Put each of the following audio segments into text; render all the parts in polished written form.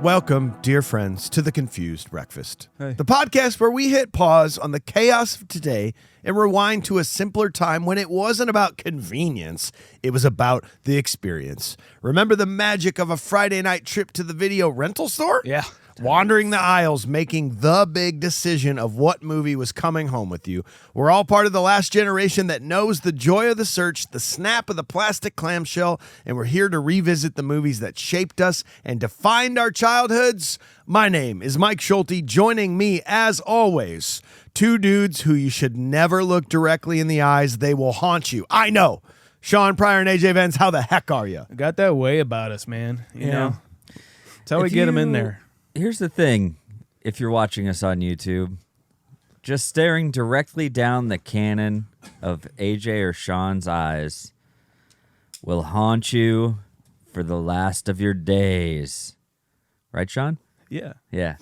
Welcome, dear friends, to The Confused Breakfast, Hey. the podcast where we hit pause on the chaos of today and rewind to a simpler time when it wasn't about convenience, it was about the experience. Remember the magic of a Friday night trip to the video rental store? Yeah. Wandering the aisles, making the big decision of what movie was coming home with you. We're all part of the last generation that knows the joy of the search, the snap of the plastic clamshell, and we're here to revisit the movies that shaped us and defined our childhoods. My name is Mike Schulte. Joining me, as always, two dudes who you should never look directly in the eyes. They will haunt you. I know. Sean Pryor and AJ Vance, how the heck are you? Got that way about us, man. You know? That's how we get them in there. Here's the thing. If you're watching us on YouTube, just staring directly down the cannon of AJ or Sean's eyes will haunt you for the last of your days. Right, Sean? Yeah. Yeah.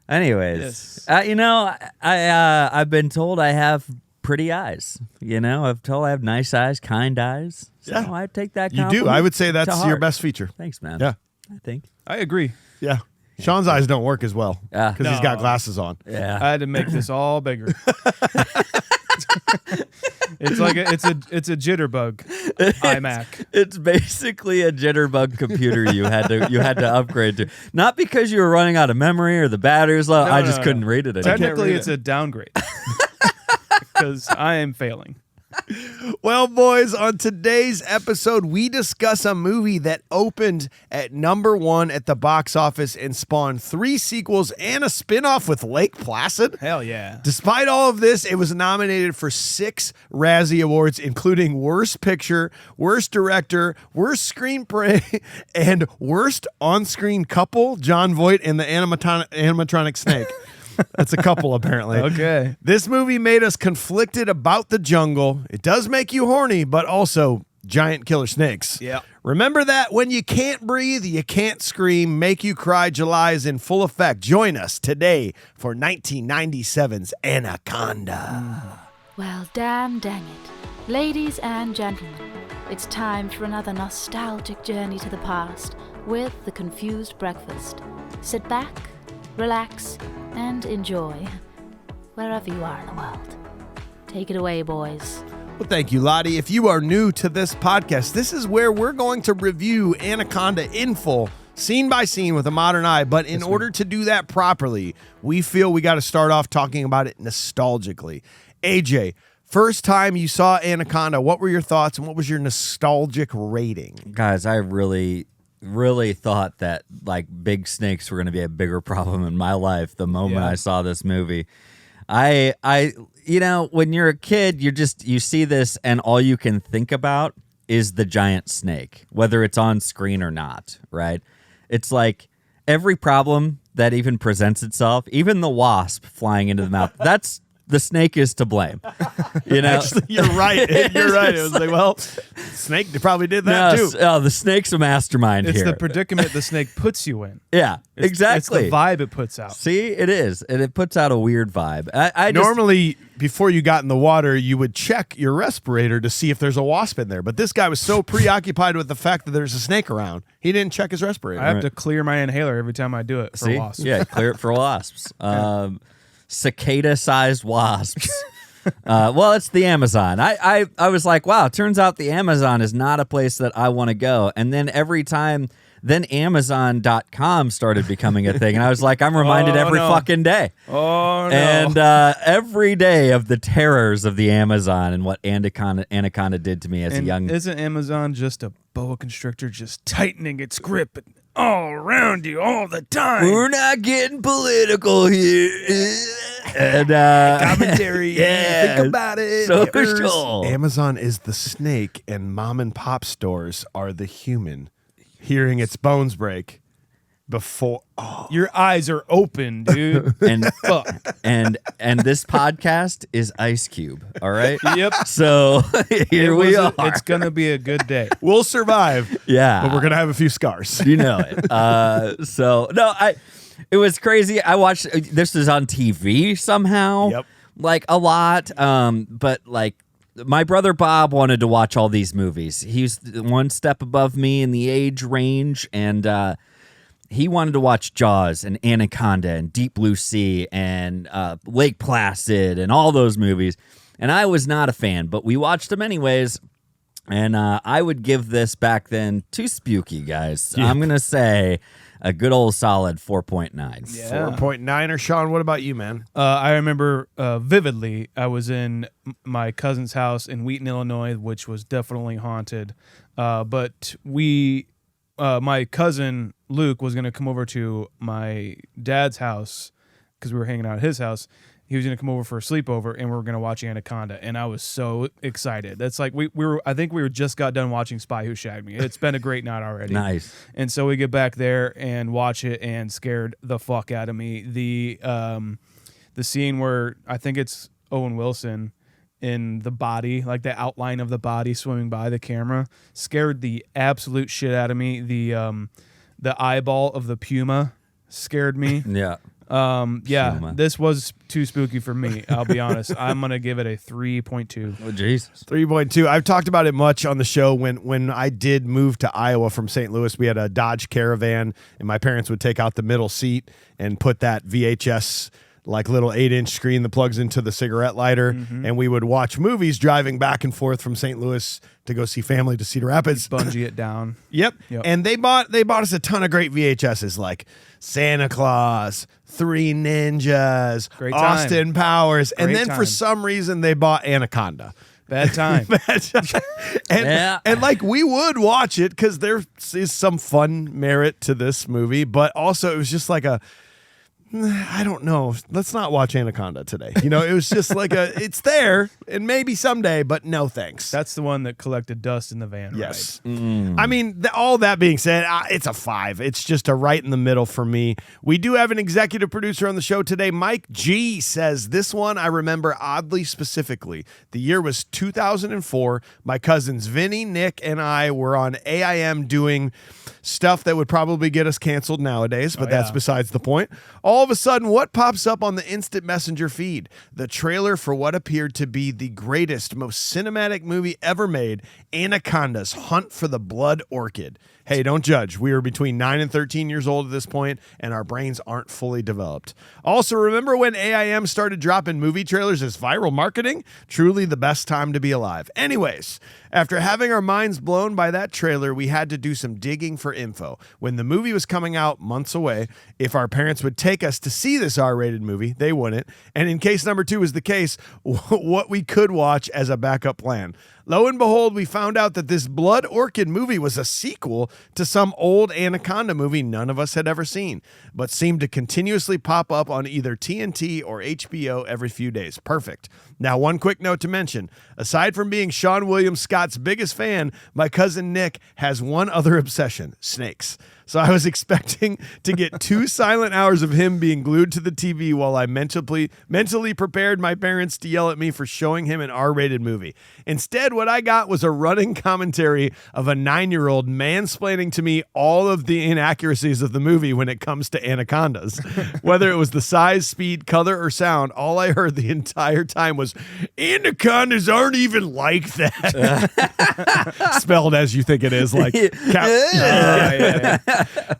Anyways, Yes. I've been told I have pretty eyes. I've told I have nice eyes, kind eyes. So Yeah. I take that You compliment do. I would say to that's your heart. best feature. Thanks, man. Yeah. I think. I agree. Yeah. Sean's eyes don't work as well Yeah. because he's got glasses on. Yeah. I had to make this all bigger. It's like it's a jitterbug iMac. It's basically a jitterbug computer you had to upgrade to. Not because you were running out of memory or the battery's low. I just couldn't read it anymore. Technically, it's a downgrade because I am failing. Well, boys, on today's episode, we discuss a movie that opened at number 1 at the box office and spawned 3 sequels and a spinoff with Lake Placid. Hell yeah. Despite all of this, it was nominated for 6 Razzie Awards, including Worst Picture, Worst Director, Worst Screenplay, and Worst On-Screen Couple, Jon Voight and the animatronic snake. That's a couple, apparently. Okay. This movie made us conflicted about the jungle. It does make you horny, but also giant killer snakes. Yeah. Remember that when you can't breathe, you can't scream, make you cry. July is in full effect. Join us today for 1997's Anaconda. Well, dang it. Ladies and gentlemen, it's time for another nostalgic journey to the past with The Confused Breakfast. Sit back, relax, and enjoy wherever you are in the world. Take it away, boys. Well, thank you, Lottie. If you are new to this podcast, this is where we're going to review Anaconda in full, scene by scene with a modern eye. But in order to do that properly, we feel we got to start off talking about it nostalgically. AJ, first time you saw Anaconda, what were your thoughts and what was your nostalgic rating? Guys, I really thought that like big snakes were going to be a bigger problem in my life the moment I saw this movie. I when you're a kid, you see this and all you can think about is the giant snake, whether it's on screen or not, right? It's like every problem that even presents itself, even the wasp flying into the mouth, the snake is to blame. Actually, you're right. You're right. It was like, well, Snake probably did that too. The snake's a mastermind It's here. the predicament the snake puts you in. Yeah, exactly. It's the vibe it puts out. See, it is. And it puts out a weird vibe. Normally, before you got in the water, you would check your respirator to see if there's a wasp in there. But this guy was so preoccupied with the fact that there's a snake around, he didn't check his respirator. I have to clear my inhaler every time I do it for wasps. Yeah, clear it for wasps. Cicada-sized wasps. Well, it's the Amazon. I was like, wow, turns out the Amazon is not a place that I want to go. And then then Amazon.com started becoming a thing. And I was like, I'm reminded every fucking day. Oh, no. And every day of the terrors of the Amazon and what Anaconda did to me as a young... Isn't Amazon just a boa constrictor just tightening its grip all around you all the time? We're not getting political here. And, Commentary. Yeah. Think about it. Social. Amazon is the snake, and mom and pop stores are the human. Hearing its bones break before. Oh. Your eyes are open, dude. And Fuck. and this podcast is Ice Cube. All right. Yep. So here we are. It's gonna be a good day. We'll survive. Yeah. But we're going to have a few scars. You know it. It was crazy. I watched this is on TV somehow. Yep. Like a lot. But like my brother Bob wanted to watch all these movies. He's one step above me in the age range, and he wanted to watch Jaws and Anaconda and Deep Blue Sea and Lake Placid and all those movies. And I was not a fan, but we watched them anyways. And I would give this back then too spooky, guys. I'm going to say a good old solid 4.9. Yeah. 4.9. Sean, what about you, man? I remember vividly, I was in my cousin's house in Wheaton, Illinois, which was definitely haunted. But my cousin Luke was going to come over to my dad's house because we were hanging out at his house. He was going to come over for a sleepover, and we were going to watch Anaconda, and I was so excited. That's like I think we were just got done watching Spy Who Shagged Me. It's been a great night already. Nice. And so we get back there and watch it, and scared the fuck out of me. The scene where I think it's Owen Wilson in the body, like the outline of the body swimming by the camera, scared the absolute shit out of me. The eyeball of the puma scared me. Yeah. Yeah, this was too spooky for me. I'll be honest. I'm gonna give it a 3.2. Oh, Jesus. 3.2. I've talked about it much on the show. When I did move to Iowa from St. Louis, we had a Dodge Caravan, and my parents would take out the middle seat and put that VHS like little 8-inch screen that plugs into the cigarette lighter, and we would watch movies driving back and forth from St. Louis to go see family to Cedar Rapids. Bungee it down. Yep. And they bought us a ton of great VHSs like Santa Claus, Three Ninjas, Great time. Austin Powers, and Great then for time. some reason they bought Anaconda. Bad time. And like we would watch it because there is some fun merit to this movie, but also it was just like I don't know. Let's not watch Anaconda today. You know, it was just like it's there and maybe someday, but no thanks. That's the one that collected dust in the van. Yes. Right? I mean, all that being said, it's a 5. It's just a right in the middle for me. We do have an executive producer on the show today. Mike G says, this one I remember oddly specifically. The year was 2004. My cousins Vinny, Nick, and I were on AIM doing stuff that would probably get us canceled nowadays, but that's besides the point. All of a sudden, what pops up on the instant messenger feed? The trailer for what appeared to be the greatest, most cinematic movie ever made, Anaconda's Hunt for the Blood Orchid. Hey, don't judge. We were between 9 and 13 years old at this point, and our brains aren't fully developed. Also, remember when AIM started dropping movie trailers as viral marketing? Truly the best time to be alive. Anyways, after having our minds blown by that trailer, we had to do some digging for info. When the movie was coming out months away, if our parents would take us to see this R-rated movie, they wouldn't. And in case number 2 is the case, what we could watch as a backup plan. Lo and behold, we found out that this Blood Orchid movie was a sequel to some old Anaconda movie none of us had ever seen, but seemed to continuously pop up on either TNT or HBO every few days. Perfect. Now, one quick note to mention. Aside from being Sean William Scott's biggest fan, my cousin Nick has one other obsession: snakes. So I was expecting to get 2 silent hours of him being glued to the TV while I mentally prepared my parents to yell at me for showing him an R-rated movie. Instead, what I got was a running commentary of a 9-year-old mansplaining to me all of the inaccuracies of the movie when it comes to anacondas. Whether it was the size, speed, color, or sound, all I heard the entire time was, "Anacondas aren't even like that." Spelled as you think it is, like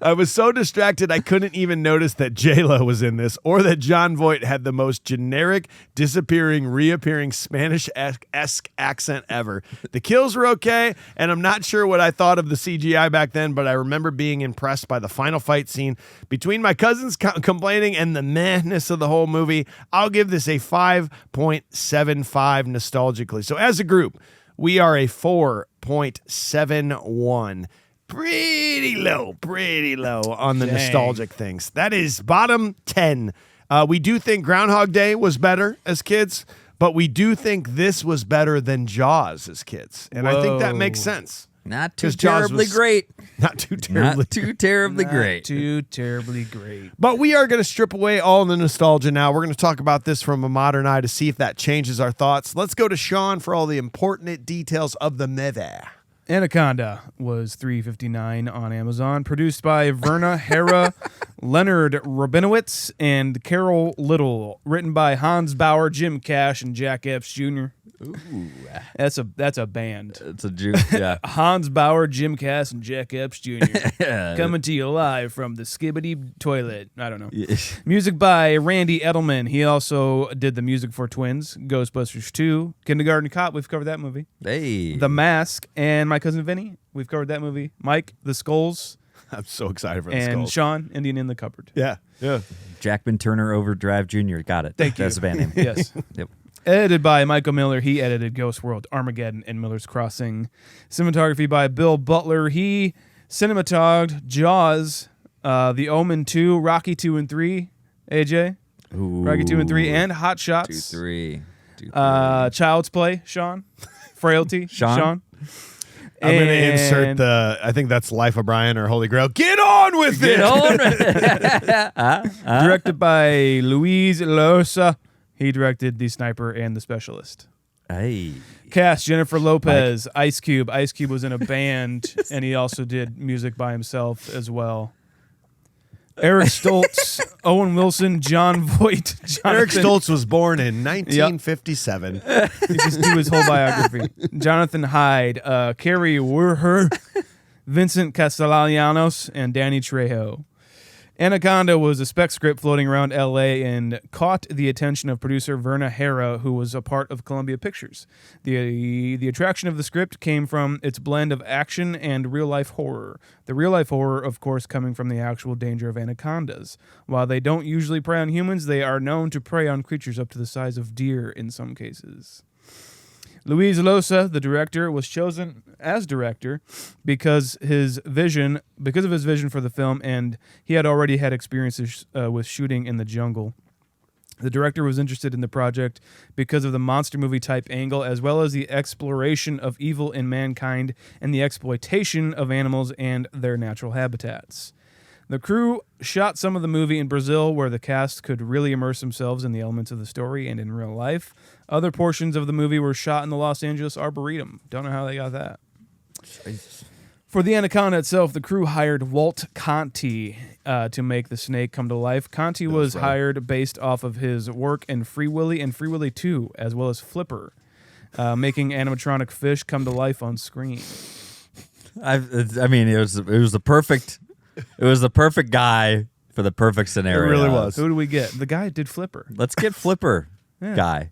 I was so distracted I couldn't even notice that J-Lo was in this, or that Jon Voight had the most generic, disappearing, reappearing Spanish-esque accent ever. The kills were okay, and I'm not sure what I thought of the CGI back then, but I remember being impressed by the final fight scene. Between my cousins complaining and the mehness of the whole movie, I'll give this a 5.75 nostalgically. So as a group, we are a 4.71. Pretty low on the nostalgic things. That is bottom 10. We do think Groundhog Day was better as kids, but we do think this was better than Jaws as kids. And I think that makes sense. Not too terribly great. Not too terribly great. Too terribly great. But we are going to strip away all the nostalgia now. We're going to talk about this from a modern eye to see if that changes our thoughts. Let's go to Sean for all the important details of the movie. Anaconda was $3.59 on Amazon. Produced by Verna Hera Leonard Rabinowitz and Carol Little, written by Hans Bauer, Jim Cash, and Jack Epps Jr. Ooh. That's a band. It's a juke. Yeah. Hans Bauer, Jim Cash, and Jack Epps Jr. Coming to you live from the Skibbity Toilet. I don't know. Yeah. Music by Randy Edelman. He also did the music for Twins, Ghostbusters 2, Kindergarten Cop. We've covered that movie. Hey. The Mask, and My Cousin Vinny. We've covered that movie. Mike, The Skulls, I'm so excited for the and Skulls. Sean, Indian in the Cupboard. Yeah. Jackman Turner Overdrive Jr. Got it. Thank you. That's the band name. Yes. Yep. Edited by Michael Miller. He edited Ghost World, Armageddon, and Miller's Crossing. Cinematography by Bill Butler. He cinematogged Jaws, The Omen 2, Rocky 2 and 3. AJ? Ooh. Rocky 2 and 3, and Hot 2, Shots. 3. 2, 3. Child's Play, Sean. Frailty, Sean? I'm going to insert I think that's Life of Brian or Holy Grail. Get on with it! Directed by Luis Losa. He directed The Sniper and The Specialist. Hey. Cast: Jennifer Lopez, Ice Cube. Ice Cube was in a band, and he also did music by himself as well. Eric Stoltz, Owen Wilson, Jon Voight. Eric Stoltz was born in 1957. You just do his whole biography. Jonathan Hyde, Carrie Werher, Vincent Castellanos, and Danny Trejo. Anaconda was a spec script floating around L.A. and caught the attention of producer Verna Hara, who was a part of Columbia Pictures. The attraction of the script came from its blend of action and real-life horror. The real-life horror, of course, coming from the actual danger of anacondas. While they don't usually prey on humans, they are known to prey on creatures up to the size of deer in some cases. Luis Losa, the director, was chosen as director because of his vision for the film, and he had already had experiences with shooting in the jungle. The director was interested in the project because of the monster movie type angle, as well as the exploration of evil in mankind and the exploitation of animals and their natural habitats. The crew shot some of the movie in Brazil, where the cast could really immerse themselves in the elements of the story and in real life. Other portions of the movie were shot in the Los Angeles Arboretum. Don't know how they got that. For the Anaconda itself, the crew hired Walt Conti to make the snake come to life. Conti was hired based off of his work in Free Willy and Free Willy 2, as well as Flipper, making animatronic fish come to life on screen. It was the perfect. It was the perfect guy for the perfect scenario. It really was. Who do we get? The guy did Flipper. Let's get Flipper guy.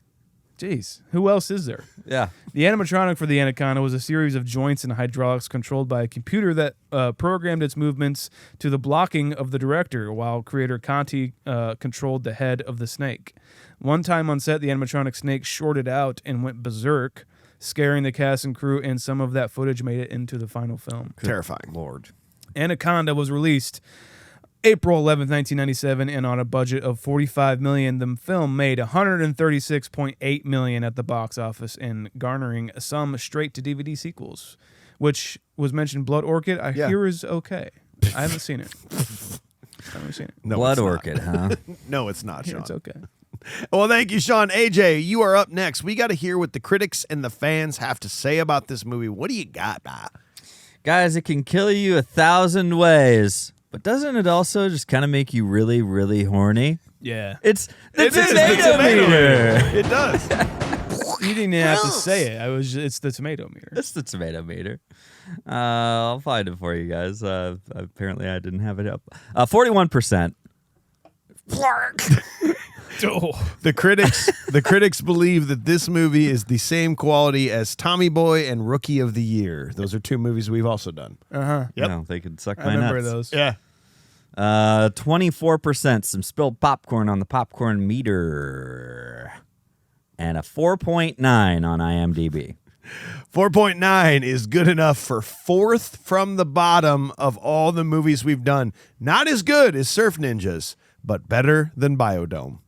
Jeez, who else is there? Yeah. The animatronic for the Anaconda was a series of joints and hydraulics controlled by a computer that programmed its movements to the blocking of the director, while creator Conti controlled the head of the snake. One time on set, the animatronic snake shorted out and went berserk, scaring the cast and crew, and some of that footage made it into the final film. Terrifying. Lord. Anaconda was released April 11th, 1997, and on a budget of $45 million, the film made $136.8 million at the box office, and garnering some straight-to-DVD sequels, which was mentioned. Blood Orchid, I hear is okay. I haven't seen it. No, Blood it's not. Orchid, huh? No, it's not, Sean. It's okay. Well, thank you, Sean. AJ, you are up next. We got to hear what the critics and the fans have to say about this movie. What do you got, Guys, it can kill you 1,000 ways, but doesn't it also just kind of make you really, really horny? Yeah. It's the It is the tomato tomato meter. It does. You didn't even have to say it. It's the tomato meter. It's the tomato meter. I'll find it for you guys. Apparently, I didn't have it up. 41%. Oh. The critics believe that this movie is the same quality as Tommy Boy and Rookie of the Year. Those are two movies we've also done. Uh-huh. Yep. No, they could suck I my remember nuts. those. Yeah. 24%. Some spilled popcorn on the popcorn meter. And a 4.9 on IMDb. 4.9 is good enough for fourth from the bottom of all the movies we've done. Not as good as Surf Ninjas, but better than Biodome.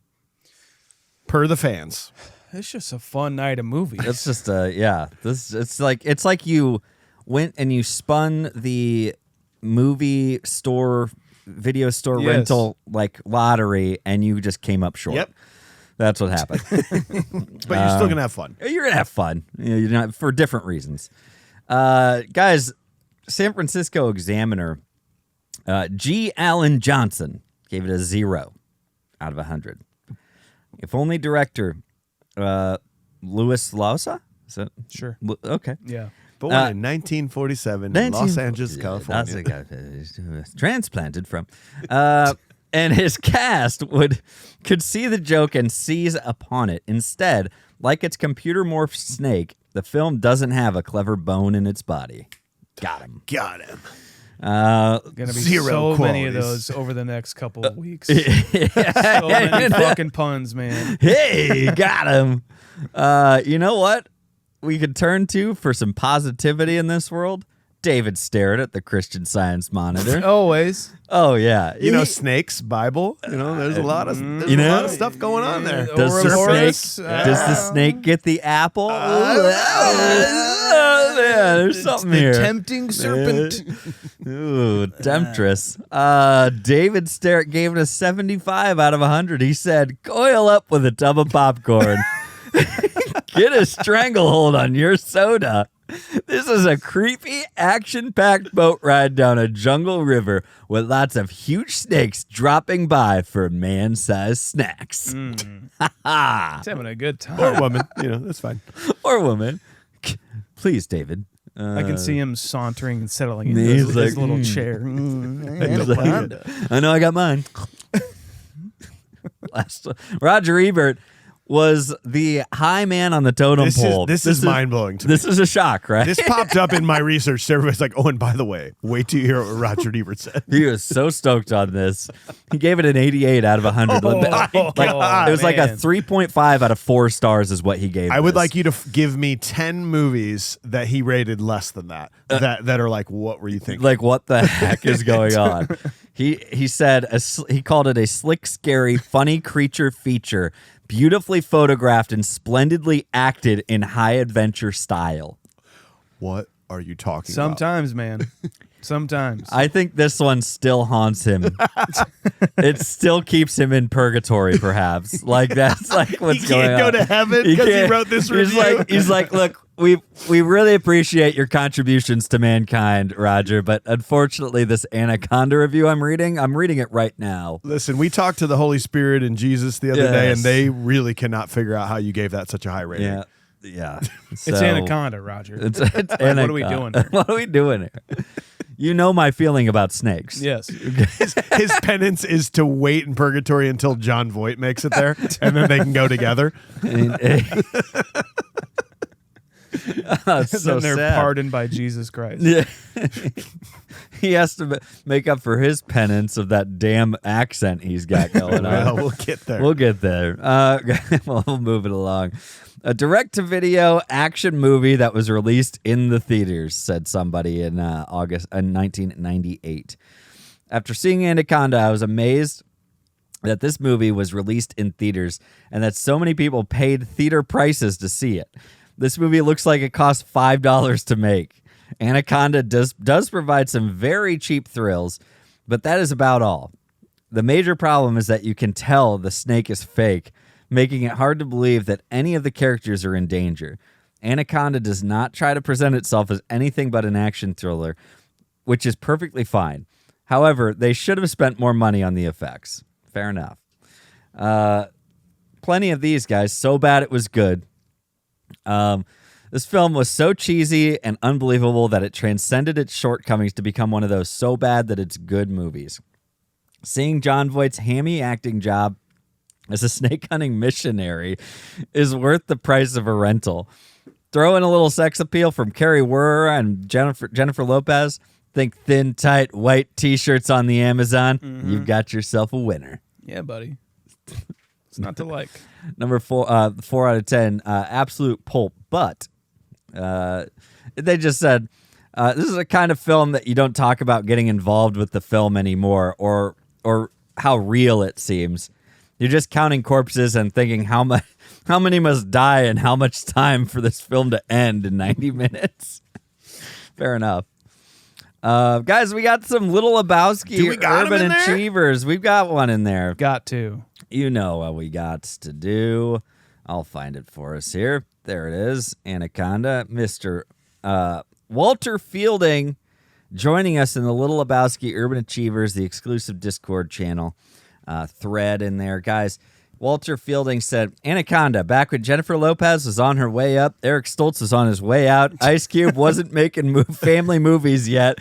Per the fans. It's just a fun night of movies. It's just it's like you went and you spun the movie store, video store rental like lottery, and you just came up short. Yep. That's what happened. But you're still going to have fun. You're gonna have fun, you're not, for different reasons. Guys, San Francisco Examiner, G. Allen Johnson gave it a 0 out of 100. If only director Louis Lausa? Is that Sure. okay? Yeah. Born in 1947 in Los Angeles, California. That's transplanted from. And his cast could see the joke and seize upon it. Instead, like its computer morphed snake, the film doesn't have a clever bone in its body. Got him. Got him. Gonna be Zero so many of qualities. those over the next couple of weeks. So many fucking puns, man. Hey, got him. You know what we could turn to for some positivity in this world? David stared at the Christian Science monitor. Always. Oh yeah, You know, snakes, Bible. You know, there's a lot of a lot of stuff going on there. Does the Ouroboros, does the snake get the apple? Yeah, there's something the here. tempting serpent. Ooh, temptress. David Sterrett gave it a 75 out of 100. He said, coil up with a tub of popcorn. Get a stranglehold on your soda. This is a creepy, action-packed boat ride down a jungle river with lots of huge snakes dropping by for man-sized snacks. He's having a good time. Or woman. You know, that's fine. Or woman. Please, David. I can see him sauntering and settling into He's his like, little chair. Anaconda. I know I got mine. Roger Ebert was the high man on the totem pole. This is mind-blowing to me. This is a shock, right? This popped up in my research. So everybody's like, oh, and by the way, wait till you hear what Roger Ebert said. He was so stoked on this. He gave it an 88 out of 100. God, it was like a man. 3.5 out of 4 stars is what he gave I would this. like you to give me 10 movies that he rated less than that. That are like, what were you thinking? Like, what the heck is going on? He said, he called it a slick, scary, funny creature feature, beautifully photographed and splendidly acted in high adventure style. What are you talking Sometimes, man. Sometimes. I think this one still haunts him. It still keeps him in purgatory, perhaps. Like, that's like what's He going can't on. go to heaven because he can't- wrote this he's review? He's like, look, we really appreciate your contributions to mankind, Roger, but unfortunately, this Anaconda review I'm reading it right now. Listen, we talked to the Holy Spirit and Jesus the other day, Yes. and they really cannot figure out how you gave that such a high rating. Yeah. Yeah. It's So- Anaconda, Roger. It's Anaconda. what are we doing here? What are we doing here? You know my feeling about snakes. Yes. His penance is to wait in purgatory until Jon Voight makes it there, and then they can go together. Oh, it's so then they're sad. pardoned by Jesus Christ. Yeah. He has to make up for his penance of that damn accent he's got going Well, on. we'll get there. We'll get there. We'll move it along. A direct-to-video action movie that was released in the theaters, said somebody in August 1998. After seeing Anaconda, I was amazed that this movie was released in theaters and that so many people paid theater prices to see it. This movie looks like it cost $5 to make. Anaconda does provide some very cheap thrills, but that is about all. The major problem is that you can tell the snake is fake, making it hard to believe that any of the characters are in danger. Anaconda does not try to present itself as anything but an action thriller, which is perfectly fine. However, they should have spent more money on the effects. Fair enough. Plenty of these guys, so bad it was good. This film was so cheesy and unbelievable that it transcended its shortcomings to become one of those so bad that it's good movies. Seeing Jon Voight's hammy acting job as a snake hunting missionary is worth the price of a rental. Throw in a little sex appeal from Carrie Werner and Jennifer Lopez. Think thin, tight, white T-shirts on the Amazon. You've got yourself a winner. Yeah, buddy. It's not to like. Number 4 out of 10, absolute pulp. But they just said this is a kind of film that you don't talk about getting involved with the film anymore, or how real it seems. You're just counting corpses and thinking how many must die and how much time for this film to end in 90 minutes. Fair enough. Guys, we got some Little Lebowski Do we got 'em Urban in there? Achievers. We've got one in there. Got to. You know what we got to do. I'll find it for us here. There it is. Anaconda. Mr. Walter Fielding joining us in the Little Lebowski Urban Achievers, the exclusive Discord channel. thread in there. Guys, Walter Fielding said, Anaconda, back when Jennifer Lopez was on her way up, Eric Stoltz was on his way out. Ice Cube wasn't making family movies yet.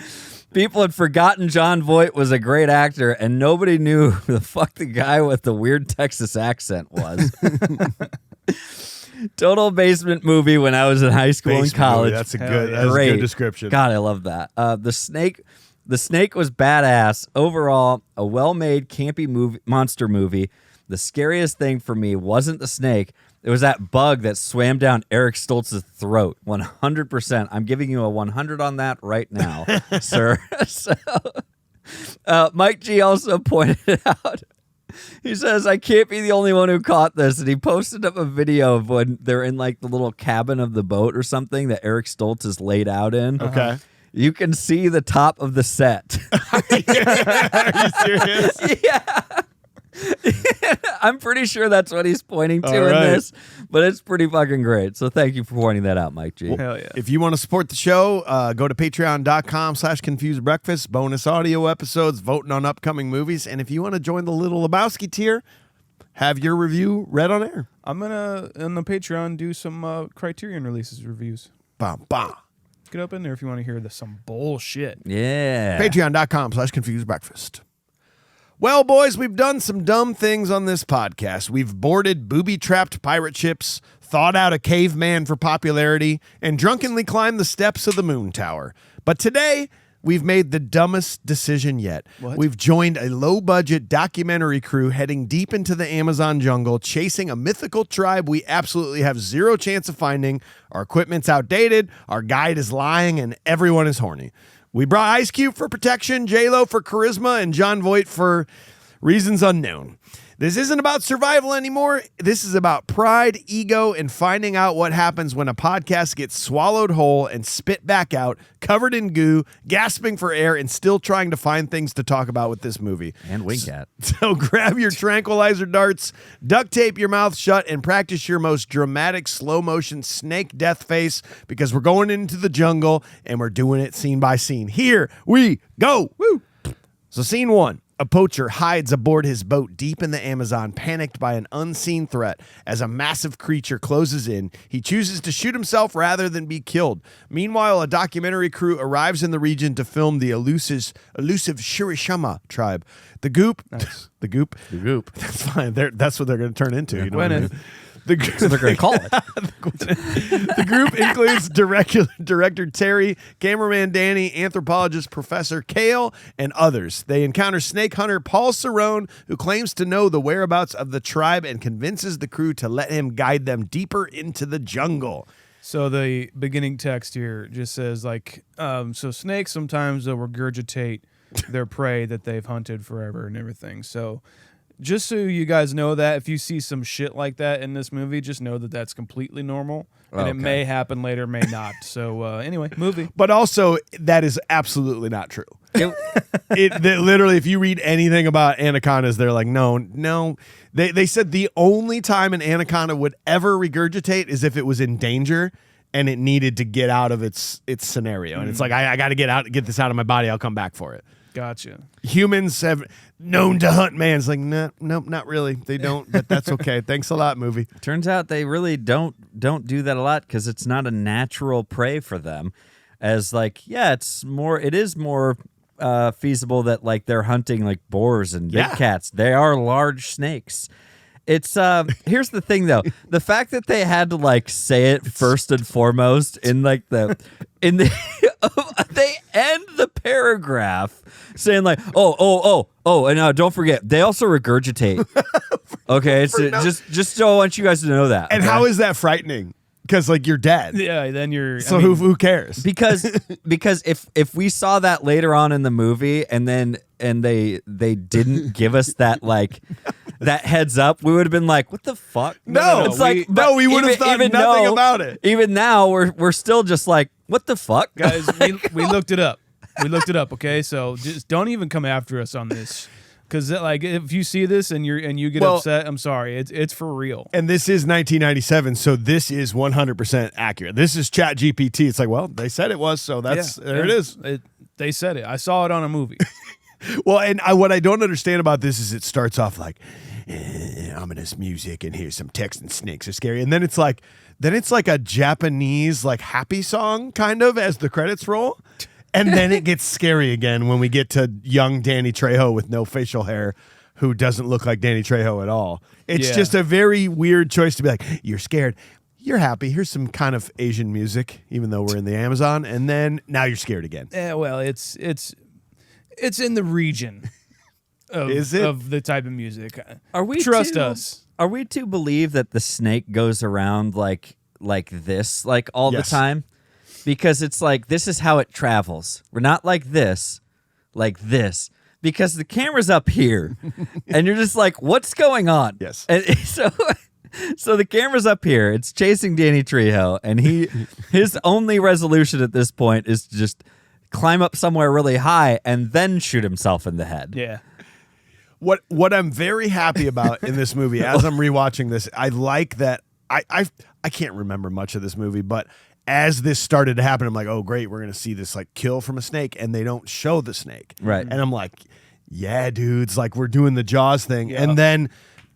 People had forgotten Jon Voight was a great actor, and nobody knew who the fuck the guy with the weird Texas accent was. Total basement movie when I was in high school and college. Movie. That's a good description. God, I love that. The snake was badass. Overall, a well-made campy monster movie. The scariest thing for me wasn't the snake. It was that bug that swam down Eric Stoltz's throat. 100%. I'm giving you a 100 on that right now, sir. So, Mike G also pointed out, he says, I can't be the only one who caught this. And he posted up a video of when they're in like the little cabin of the boat or something that Eric Stoltz is laid out in. Okay. You can see the top of the set. Are you serious? Yeah. I'm pretty sure that's what he's pointing to All in right. this, but it's pretty fucking great. So thank you for pointing that out, Mike G. Hell yeah. If you want to support the show, go to patreon.com/confusedbreakfast, bonus audio episodes, voting on upcoming movies. And if you want to join the Little Lebowski tier, have your review read on air. I'm gonna on the Patreon do some Criterion releases reviews. Bam, bam. Get up in there if you want to hear some bullshit. Yeah. Patreon.com/confusedbreakfast. Well, boys, we've done some dumb things on this podcast. We've boarded booby-trapped pirate ships, thought out a caveman for popularity, and drunkenly climbed the steps of the moon tower. But today, we've made the dumbest decision yet. What? We've joined a low-budget documentary crew heading deep into the Amazon jungle, chasing a mythical tribe we absolutely have zero chance of finding. Our equipment's outdated, our guide is lying, and everyone is horny. We brought Ice Cube for protection, J-Lo for charisma, and Jon Voight for reasons unknown. This isn't about survival anymore. This is about pride, ego, and finding out what happens when a podcast gets swallowed whole and spit back out, covered in goo, gasping for air, and still trying to find things to talk about with this movie. And wink at. So grab your tranquilizer darts, duct tape your mouth shut, and practice your most dramatic slow-motion snake death face, because we're going into the jungle, and we're doing it scene by scene. Here we go. Woo! So scene 1. A poacher hides aboard his boat deep in the Amazon, panicked by an unseen threat. As a massive creature closes in, he chooses to shoot himself rather than be killed. Meanwhile, a documentary crew arrives in the region to film the elusive Shirishama tribe. The Goop. Nice. The Goop. The goop. That's fine. That's what they're going to turn into. You know what I Winning. mean? The group, They're going to call it. the group includes director Terry, cameraman Danny, anthropologist Professor Kale, and others. They encounter snake hunter Paul Cerrone, who claims to know the whereabouts of the tribe and convinces the crew to let him guide them deeper into the jungle. So the beginning text here just says like, so snakes sometimes they'll regurgitate their prey that they've hunted forever and everything. So just so you guys know that if you see some shit like that in this movie, just know that that's completely normal. And it may happen later, may not. So anyway, movie. But also, that is absolutely not true. Literally, if you read anything about anacondas, they're like, no. They said the only time an anaconda would ever regurgitate is if it was in danger and it needed to get out of its scenario. And it's like, I got to get this out of my body. I'll come back for it. Gotcha. Humans have known to hunt man. It's like, nope, not really. They don't, but that's okay. Thanks a lot, movie. Turns out they really don't do that a lot because it's not a natural prey for them. As like, yeah, it is more feasible that like they're hunting like boars and big cats. They are large snakes. It's here's the thing though. The fact that they had to like say it first and foremost in like they end the paragraph saying like, oh, and don't forget, they also regurgitate. Okay, it's just so I want you guys to know that. And okay? How is that frightening? Because like you're dead. Yeah, then you're. So who cares? Because if we saw that later on in the movie and they didn't give us that like that heads up, we would have been like, what the fuck? No, it's like we would have thought nothing about it. Even now we're still just like, what the fuck? Guys, we looked it up. We looked it up, okay? So just don't even come after us on this. Because like if you see this and you get upset, I'm sorry, it's for real. And this is 1997, so this is 100% accurate. This is Chat GPT. It's like, well, they said it was, so there it is. They said it. I saw it on a movie. Well, and what I don't understand about this is it starts off like ominous music, and here's some text, and snakes are scary, and then it's like a Japanese like happy song kind of as the credits roll, and then it gets scary again when we get to young Danny Trejo with no facial hair, who doesn't look like Danny Trejo at all. It's just a very weird choice to be like, you're scared, you're happy, here's some kind of Asian music, even though we're in the Amazon, and then now you're scared again. Well, it's in the region of, Is it? of the type of music. Are we Trust to, us. Are we to believe that the snake goes around like this, like all Yes. the time? Because it's like, this is how it travels. We're not like this. Because the camera's up here, and you're just like, what's going on? Yes. And so the camera's up here. It's chasing Danny Trejo, and his only resolution at this point is to just climb up somewhere really high and then shoot himself in the head. Yeah. What I'm very happy about in this movie, as I'm rewatching this, I like that I can't remember much of this movie, but as this started to happen, I'm like, oh great, we're gonna see this like kill from a snake, and they don't show the snake. Right. And I'm like, yeah, dudes, like we're doing the Jaws thing. Yeah. And then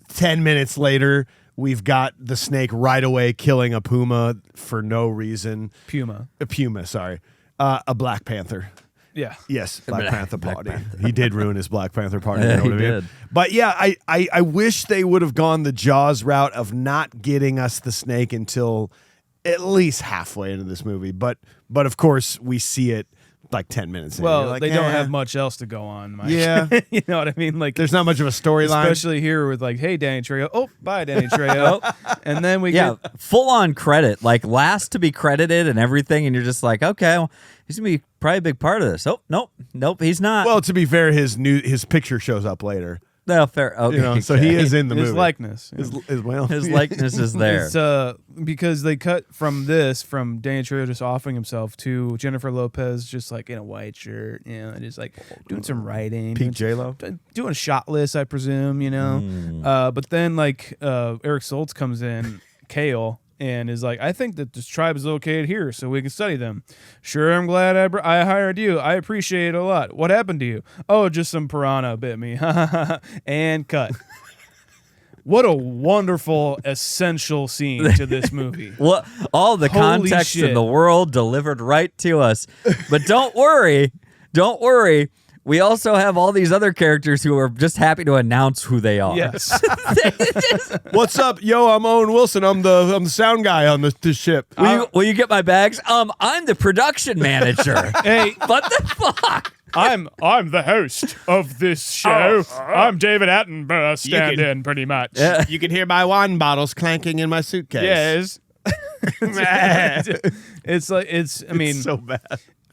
10 minutes later, we've got the snake right away killing a puma for no reason. Puma. A puma, sorry. A Black Panther. Yeah. Yes, Black Panther Black party. Panther. He did ruin his Black Panther party. Yeah, You know what he I mean? did. But yeah, I wish they would have gone the Jaws route of not getting us the snake until at least halfway into this movie. But of course, we see it like 10 minutes in. Well, You're like, they don't eh. have much else to go on, Mike. Yeah. You know what I mean? Like, There's not much of a storyline. especially here with like, hey, Danny Trejo. Oh, bye, Danny Trejo. And then we Yeah, get full on credit, like last to be credited and everything, and you're just like, okay, well, he's gonna be probably a big part of this. Oh, nope, he's not. Well, to be fair, his picture shows up later. no, fair. Okay, You know, so he is in the his movie. likeness. His likeness is there. It's because they cut from Danny Trejo just offering himself to Jennifer Lopez just like in a white shirt, you know, and just like doing some writing, Peak J-Lo. doing a shot list, I presume, you know. But then like Eric Stoltz comes in, Kale, and is like, I think that this tribe is located here, so we can study them. Sure, I'm glad I hired you. I appreciate it a lot. What happened to you? Oh, just some piranha bit me. And cut. What a wonderful, essential scene to this movie. Well, all the Holy context shit. in the world delivered right to us. But don't worry. We also have all these other characters who are just happy to announce who they are. Yes. What's up? Yo, I'm Owen Wilson. I'm the sound guy on this ship. Will you get my bags? I'm the production manager. Hey, What the fuck? I'm the host of this show. I'm David Attenborough stand-in, pretty much. Yeah. You can hear my wine bottles clanking in my suitcase. Yes. I mean, It's so bad.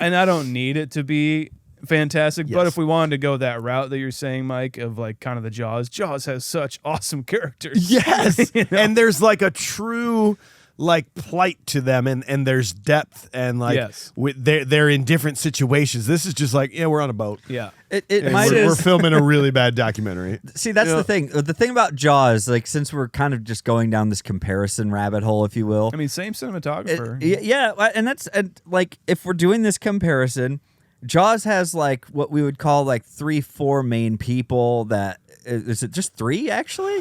and I don't need it to be fantastic, but Yes. if we wanted to go that route that you're saying, Mike, of like kind of the Jaws has such awesome characters. Yes. You know? And there's like a true like plight to them, and there's depth, and like Yes. they're in different situations. This is just like, yeah, we're on a boat. Yeah. It And might we're filming a really bad documentary. See, that's the thing. The thing about Jaws, like, since we're kind of just going down this comparison rabbit hole, if you will. I mean, same cinematographer. And like, if we're doing this comparison, Jaws has like what we would call like 3-4 main people. That is it? Just 3 actually?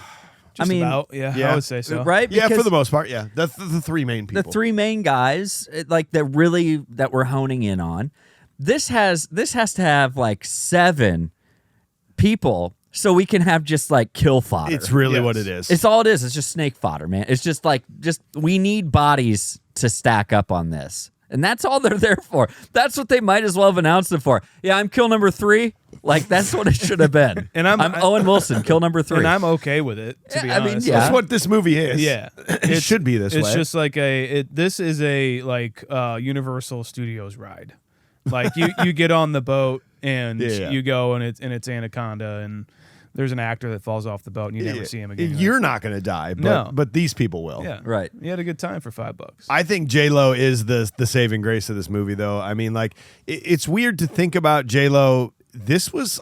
Just about, yeah, I would say so. Right? Yeah, for Because the most part, yeah. That's the 3 main people. the 3 main guys, like that we're honing in on. This has to have like 7 people, so we can have just like kill fodder. It's really Yes. what it is. It's all it is. It's just snake fodder, man. It's just we need bodies to stack up on this. And that's all they're there for. That's what they might as well have announced it for. Yeah, I'm kill number 3. Like, that's what it should have been. And I'm Owen Wilson, kill number 3. And I'm okay with it, to be Yeah, I mean, honest. yeah. That's what this movie is. Yeah. It should be this way. It's just like this is a like Universal Studios ride. Like you get on the boat and Yeah. you go and it's Anaconda and there's an actor that falls off the boat and you never see him again. You're not going to die, but, No. but these people will. yeah. Right. You had a good time for $5. I think J-Lo is the saving grace of this movie, though. I mean, like, it's weird to think about J-Lo.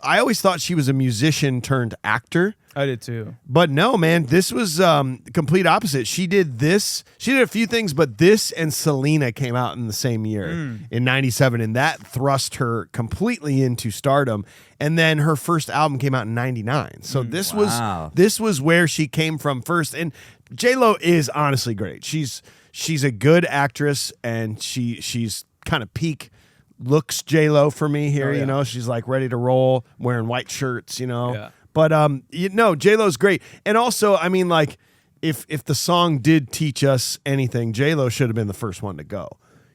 I always thought she was a musician turned actor. I did too. But no, man, this was complete opposite. She did this. She did a few things, but this and Selena came out in the same year in 97, and that thrust her completely into stardom. And then her first album came out in 99. So this was where she came from first. And J-Lo is honestly great. She's a good actress, and she's kind of peak looks J-Lo for me here. You know, she's like ready to roll, wearing white shirts, you know. Yeah. But J-Lo's great. And also, I mean, like, if the song did teach us anything, J-Lo should have been the first one to go.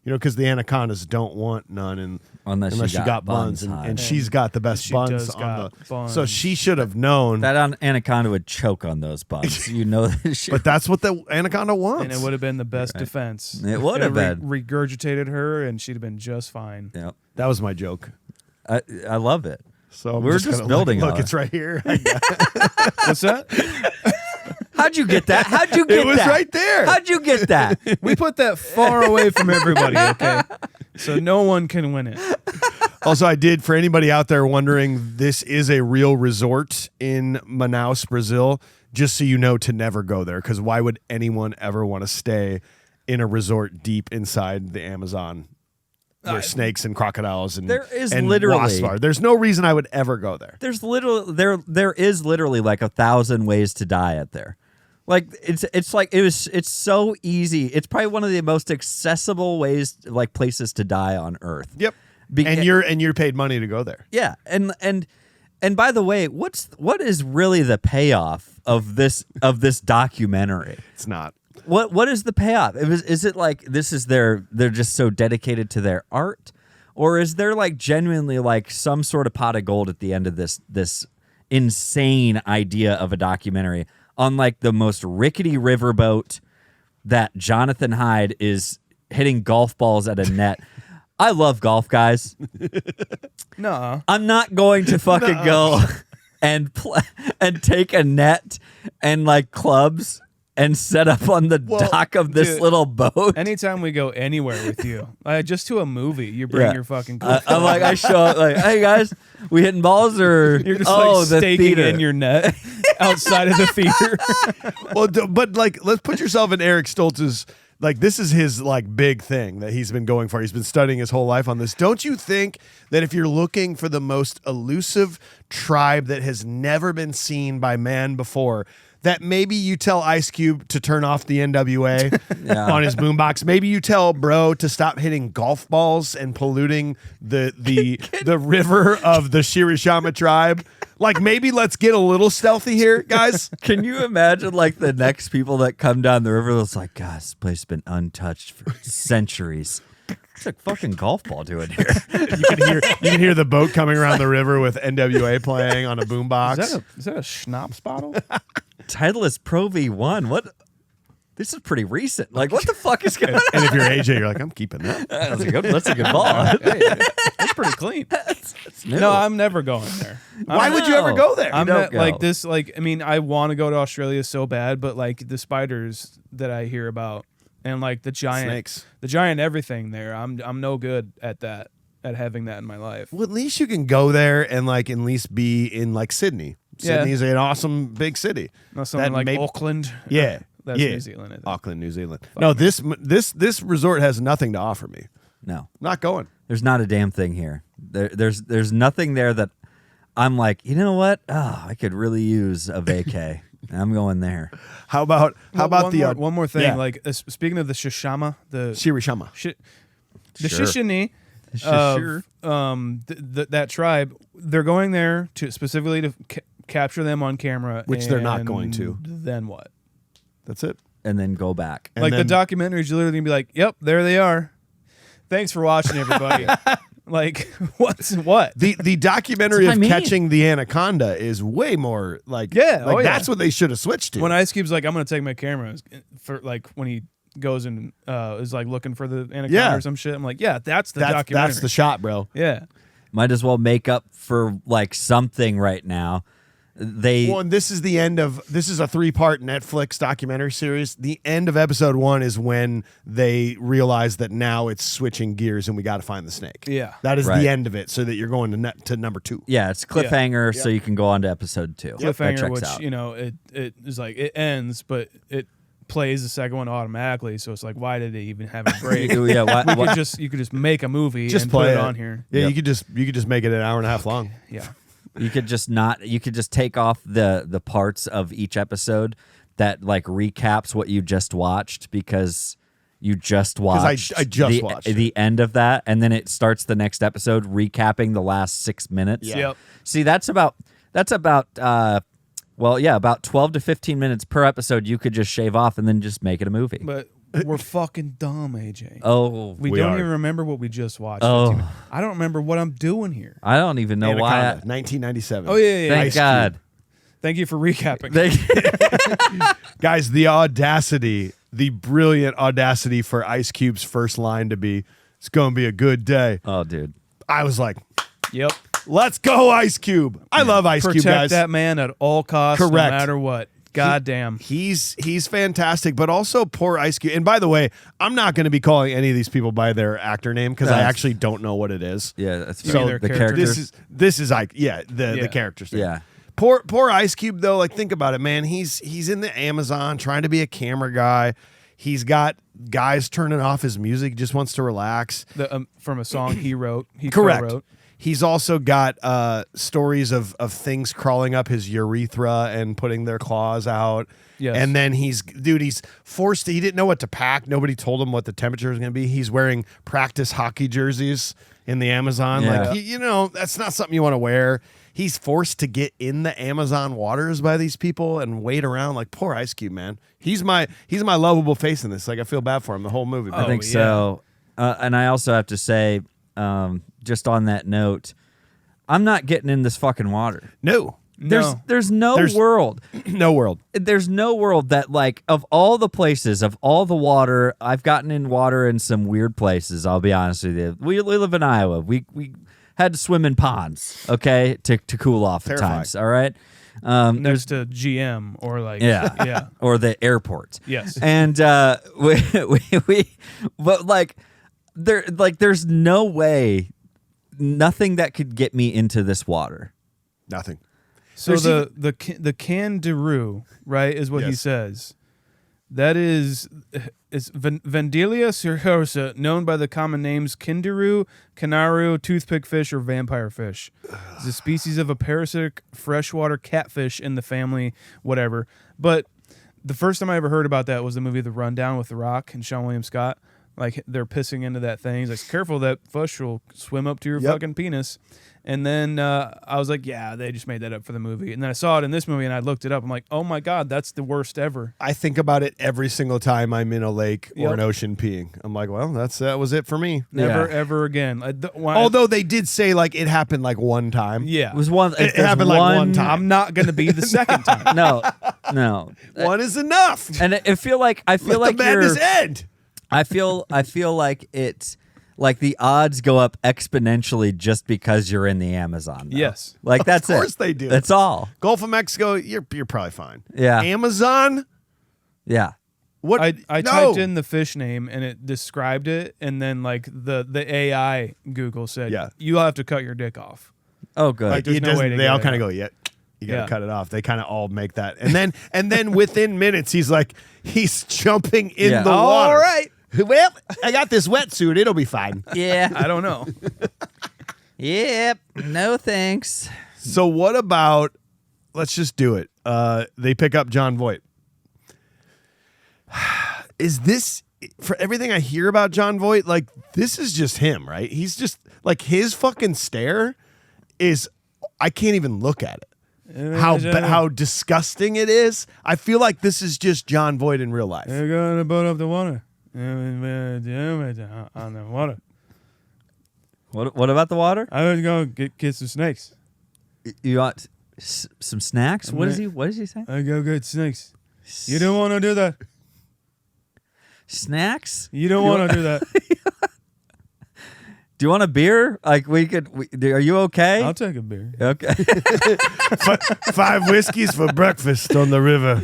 You know, because the Anacondas don't want none unless you got buns, and she's got the best buns on the buns. So she should have known that Anaconda would choke on those buns. You know this shit. But that's what the Anaconda wants. And it would have been the best defense. It would have been. Regurgitated her, and she'd have been just fine. Yep. That was my joke. I love it. So we're just building on it. Look, it's right here. What's that? How'd you get that? How'd you get that? It was right there. How'd you get that? We put that far away from everybody, okay? So no one can win it. Also, I did, for anybody out there wondering, this is a real resort in Manaus, Brazil, just so you know to never go there, because why would anyone ever want to stay in a resort deep inside the Amazon where snakes and crocodiles and there is and literally wasps are? There's no reason I would ever go there. There is literally like 1,000 ways to die out there. Like it's so easy. It's probably one of the most accessible ways, like, places to die on Earth. Yep. And you're paid money to go there. Yeah. And by the way, what is really the payoff of this documentary? It's not. What is the payoff? Is it like they're just so dedicated to their art, or is there like genuinely like some sort of pot of gold at the end of this insane idea of a documentary on like the most rickety riverboat that Jonathan Hyde is hitting golf balls at a net? I love golf, guys. No, I'm not going to fucking go and take a net and like clubs and set up on the dock of this little boat. Anytime we go anywhere with you, just to a movie, you bring your fucking golf I'm like, I show up like, hey guys, we hitting balls, or you're just the staking theater in your net outside of the theater. Well, but like, let's put yourself in Eric Stoltz's. Like, this is his like big thing that he's been going for. He's been studying his whole life on this. Don't you think that if you're looking for the most elusive tribe that has never been seen by man before, that maybe you tell Ice Cube to turn off the NWA on his boombox. Maybe you tell Bro to stop hitting golf balls and polluting the river of the Shirishama tribe. Like, maybe let's get a little stealthy here, guys. Can you imagine like the next people that come down the river that's like, God, this place has been untouched for centuries. What's a fucking golf ball doing here? You can hear the boat coming around the river with NWA playing on a boombox. Is that a schnapps bottle? Titleist Pro V1. What? This is pretty recent. Like, what the fuck is going on? And if you're AJ, you're like, I'm keeping that. That's a good ball. That's pretty clean. No, I'm never going there. Why would you ever go there? I'm don't not go. like this. Like, I mean, I want to go to Australia so bad, but like the spiders that I hear about and like the giant snakes, the giant everything there, I'm no good at that, at having that in my life. Well, at least you can go there and like at least be in like Sydney. Sydney's an awesome big city. Not something like Auckland. Yeah. That's New Zealand, I think. Auckland, New Zealand. No, this resort has nothing to offer me. No. Not going. There's not a damn thing here. There's nothing there that I'm like, you know what? Oh, I could really use a vacay. I'm going there. How about one more thing? Yeah. Like speaking of the Shishama, the Shirishama, the Shishini, that tribe, they're going there to specifically to capture them on camera, which they're not going to. Then what? That's it. And then go back. And like the documentary is literally gonna be like, "Yep, there they are. Thanks for watching, everybody." Like, what? The documentary of catching the anaconda is way more like, that's what they should have switched to. When Ice Cube's like, I'm gonna take my camera for like when he goes and is like looking for the anaconda or some shit. I'm like, that's the documentary. That's the shot, bro. Yeah. Might as well make up for like something right now Well, and this is the end of this is a 3-part Netflix documentary series. The end of episode 1 is when they realize that now it's switching gears and we got to find the snake. Yeah. That is Right. the end of it, so that you're going to number 2. Yeah, it's cliffhanger, so you can go on to episode 2. That Cliffhanger, checks which out. it is like it ends, but it plays the second one automatically. So it's like, why did they even have a break? Yeah, You could just make a movie Just and play put it it on here. Yeah, Yep. you could just make it an hour and a half long. Yeah. You could just take off the parts of each episode that like recaps what you just watched because you just watched I just watched the end of that, and then it starts the next episode recapping the last 6 minutes. Yeah. Yep. See, that's about about 12 to 15 minutes per episode. You could just shave off and then just make it a movie. But we're fucking dumb, AJ. Oh, we we don't are. even remember what we just watched. Oh. I don't remember what I'm doing here. I don't even know why. Anaconda, 1997. Oh yeah. Thank Ice God. Thank you for recapping. Guys, the audacity, the brilliant audacity for Ice Cube's first line to be, "It's going to be a good day." Oh, dude. I was like, Yep. let's go, Ice Cube. I love Ice Protect Cube, guys. that man at all costs, Correct. no matter what. God damn. He's fantastic, but also poor Ice Cube. And by the way, I'm not going to be calling any of these people by their actor name because I That's- actually don't know what it is. Yeah, that's You mean so their the characters? characters. This is like the Yeah. characters. Thing. Yeah. Poor Ice Cube though. Like think about it, man. He's in the Amazon trying to be a camera guy. He's got guys turning off his music. Just wants to relax. From a song he wrote. He Correct. co-wrote. He's also got stories of things crawling up his urethra and putting their claws out. Yes. And then he's forced to, he didn't know what to pack. Nobody told him what the temperature was going to be. He's wearing practice hockey jerseys in the Amazon. Yeah. Like, that's not something you want to wear. He's forced to get in the Amazon waters by these people and wait around. Like, poor Ice Cube, man. He's my lovable face in this. Like, I feel bad for him the whole movie. I Oh, think yeah. so. And I also have to say, just on that note, I'm not getting in this fucking water. No. There's no There's- world. No world. There's no world that, like, of all the places, of all the water, I've gotten in water in some weird places, I'll be honest with you. We live in Iowa. We had to swim in ponds, okay, to cool off at Terrifying. times, all right? Next to GM or like Yeah. Or the airport. Yes. And but there's no way, nothing that could get me into this water. Nothing. So There's the kangaroo, right, is what he Yes. says. That is Vendelia cirrhosa, known by the common names kindaroo, canaru, toothpick fish, or vampire fish. It's a species of a parasitic freshwater catfish in the family, whatever. But the first time I ever heard about that was the movie The Rundown with The Rock and Sean William Scott. Like, they're pissing into that thing. He's like, careful, that fish will swim up to your Yep. fucking penis. And then I was like, yeah, they just made that up for the movie. And then I saw it in this movie and I looked it up. I'm like, oh my God, that's the worst ever. I think about it every single time I'm in a lake or Yep. an ocean peeing. I'm like, well, that was it for me. Never, Yeah. ever again. Although they did say like it happened like one time. yeah. It was one. It happened like one time. I'm not going to be the second time. No. One is enough. And I feel like Let the madness end. I feel like it's like the odds go up exponentially just because you're in the Amazon. Though. Yes. Like that's it. Of course they do. That's all. Gulf of Mexico, you're probably fine. Yeah. Amazon? Yeah. What? I No. typed in the fish name and it described it, and then like the AI Google said, Yeah. you'll have to cut your dick off. Oh, good. Like, there's it no doesn't- way to they get all it kind of out. go, yeah. You gotta Yeah. cut it off. They kind of all make that, and then within minutes, he's jumping in Yeah. the water. All right. Well, I got this wetsuit. It'll be fine. yeah. I don't know. Yep. No thanks. So what about? Let's just do it. They pick up Jon Voight. Is this for everything I hear about Jon Voight? Like this is just him, right? He's just like his fucking stare is. I can't even look at it. How disgusting it is. I feel like this is just Jon Voight in real life. They're going to boat up the water. On the water. What about the water? I was going to get some snakes. You got some snacks? What does he say? I go get snakes. You don't want to do that. Snacks? You don't want to do that. Do you want a beer? Like are you okay? I'll take a beer. Okay. 5 whiskeys for breakfast on the river.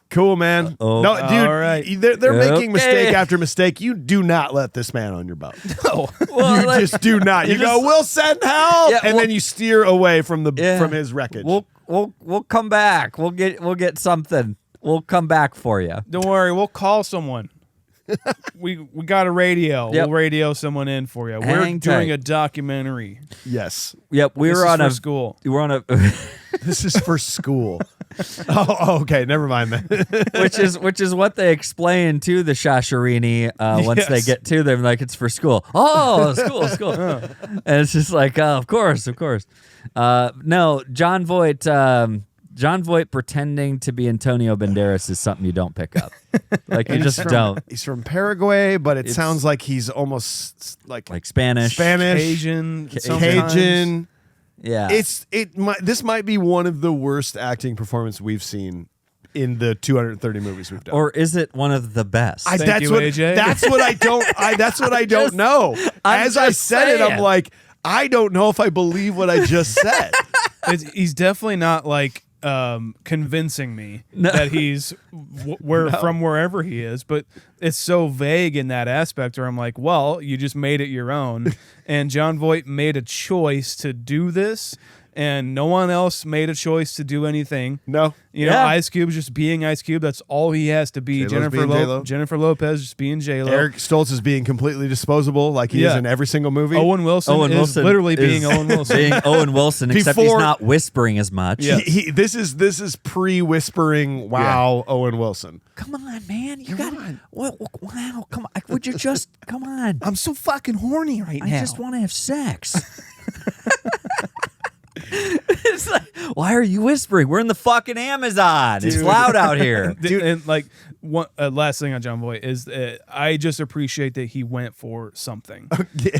Cool, man. Oh. No, dude, All right. they're making Okay. mistake after mistake. You do not let this man on your boat. No. Well, You like, just do not. You go, we'll send help, Yeah, and then you steer away from his wreckage. we'll come back. We'll get something. We'll come back for you. Don't worry, we'll call someone. we got a radio. Yep. We'll radio someone in for you. We're Hang doing tight. a documentary. Yes, Yep, we This were is on for a school. We were on a this is for school. Okay, never mind that. which is what they explain to the Shasharini once they Yes. get to them. Like, it's for school. Oh, school. And it's just like, oh, of course. No, Jon Voight pretending to be Antonio Banderas is something you don't pick up. Like, you just don't. He's from Paraguay, but it sounds like he's almost like Spanish. Cajun. sometimes. Cajun. Yeah. This might be one of the worst acting performances we've seen in the 230 movies we've done. Or is it one of the best? Thank you, AJ. That's what I don't. That's what I don't know. I'm As I just said it, I'm saying. like, I don't know if I believe what I just said. He's definitely not like convincing me that he's from wherever he is, but it's so vague in that aspect where I'm like, well, you just made it your own. And Jon Voight made a choice to do this, and no one else made a choice to do anything. No. You know, Yeah. Ice Cube's just being Ice Cube. That's all he has to be. J-Lo's being J-Lo. Jennifer Lopez just being J-Lo. Eric Stoltz is being completely disposable, like he is Yeah. in every single movie. Owen Wilson is literally being Owen Wilson. Being Owen Wilson, except he's Before- not whispering as much. Yeah. This is pre-whispering. Wow, Owen Wilson. Come on, man. You got to. Wow, come on. Would you just. Come on. I'm so fucking horny right I now. just want to have sex. It's like, why are you whispering? We're in the fucking Amazon. It's loud out here. Dude, and like one last thing on Jon Voight is I just appreciate that he went for something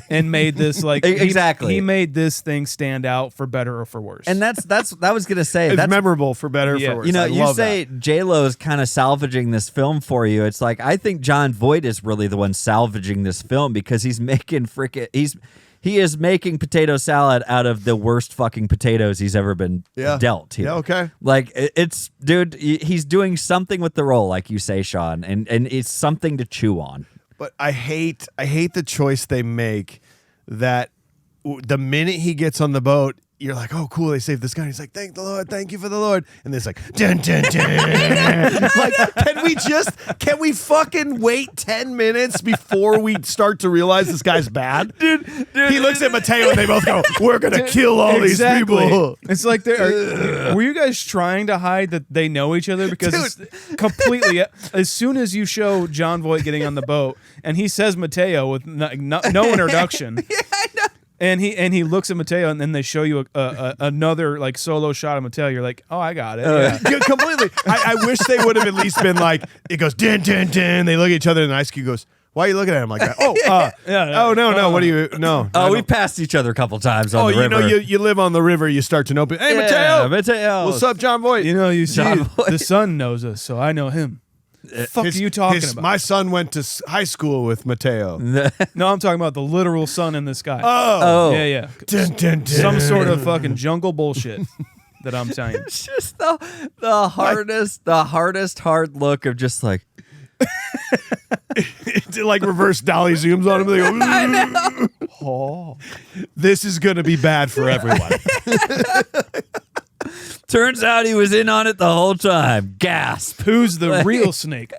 and made this like Exactly. He made this thing stand out for better or for worse. And that's I was gonna say It's that's memorable for better or Yeah. for worse. you know, I you love say J-Lo is kind of salvaging this film for you. It's like, I think Jon Voight is really the one salvaging this film because he's making he is making potato salad out of the worst fucking potatoes he's ever been Yeah. dealt here. Yeah, okay. Like, it's, dude, he's doing something with the role, like you say, Sean, and it's something to chew on. But I hate the choice they make that the minute he gets on the boat, you're like, oh, cool, they saved this guy. He's like, thank the Lord, thank you for the Lord. And there's like, dun, dun, dun. Like, can we fucking wait 10 minutes before we start to realize this guy's bad? Dude, he looks at Mateo and they both go, we're going to kill all these people. It's like were you guys trying to hide that they know each other? Because it's completely as soon as you show Jon Voight getting on the boat and he says Mateo with no introduction. Yeah, I know. And he looks at Mateo, and then they show you another like solo shot of Mateo. You're like, oh, I got it. Yeah. Yeah, completely. I wish they would have at least been like, it goes, dun, dun, dun. They look at each other, and Ice Cube goes, why are you looking at him like that? Oh, oh, no, what do you, no. Oh, we passed each other a couple times on the you river. know, you live on the river, you start to know people. Hey, Yeah, Mateo. Mateo. What's up, Jon Voight? You know, you see, Jon Voight. the son knows us, so I know him. Fuck are you talking about? My son went to high school with Mateo. No, I'm talking about the literal sun in the sky. Oh. Yeah. Dun, dun, dun. Some sort of fucking jungle bullshit that I'm telling you. It's just the hardest hard look of just like, Like reverse dolly zooms on him. They go, I know. Oh. this is going to be bad for everyone. Turns out he was in on it the whole time. Gasp. Who's the real snake?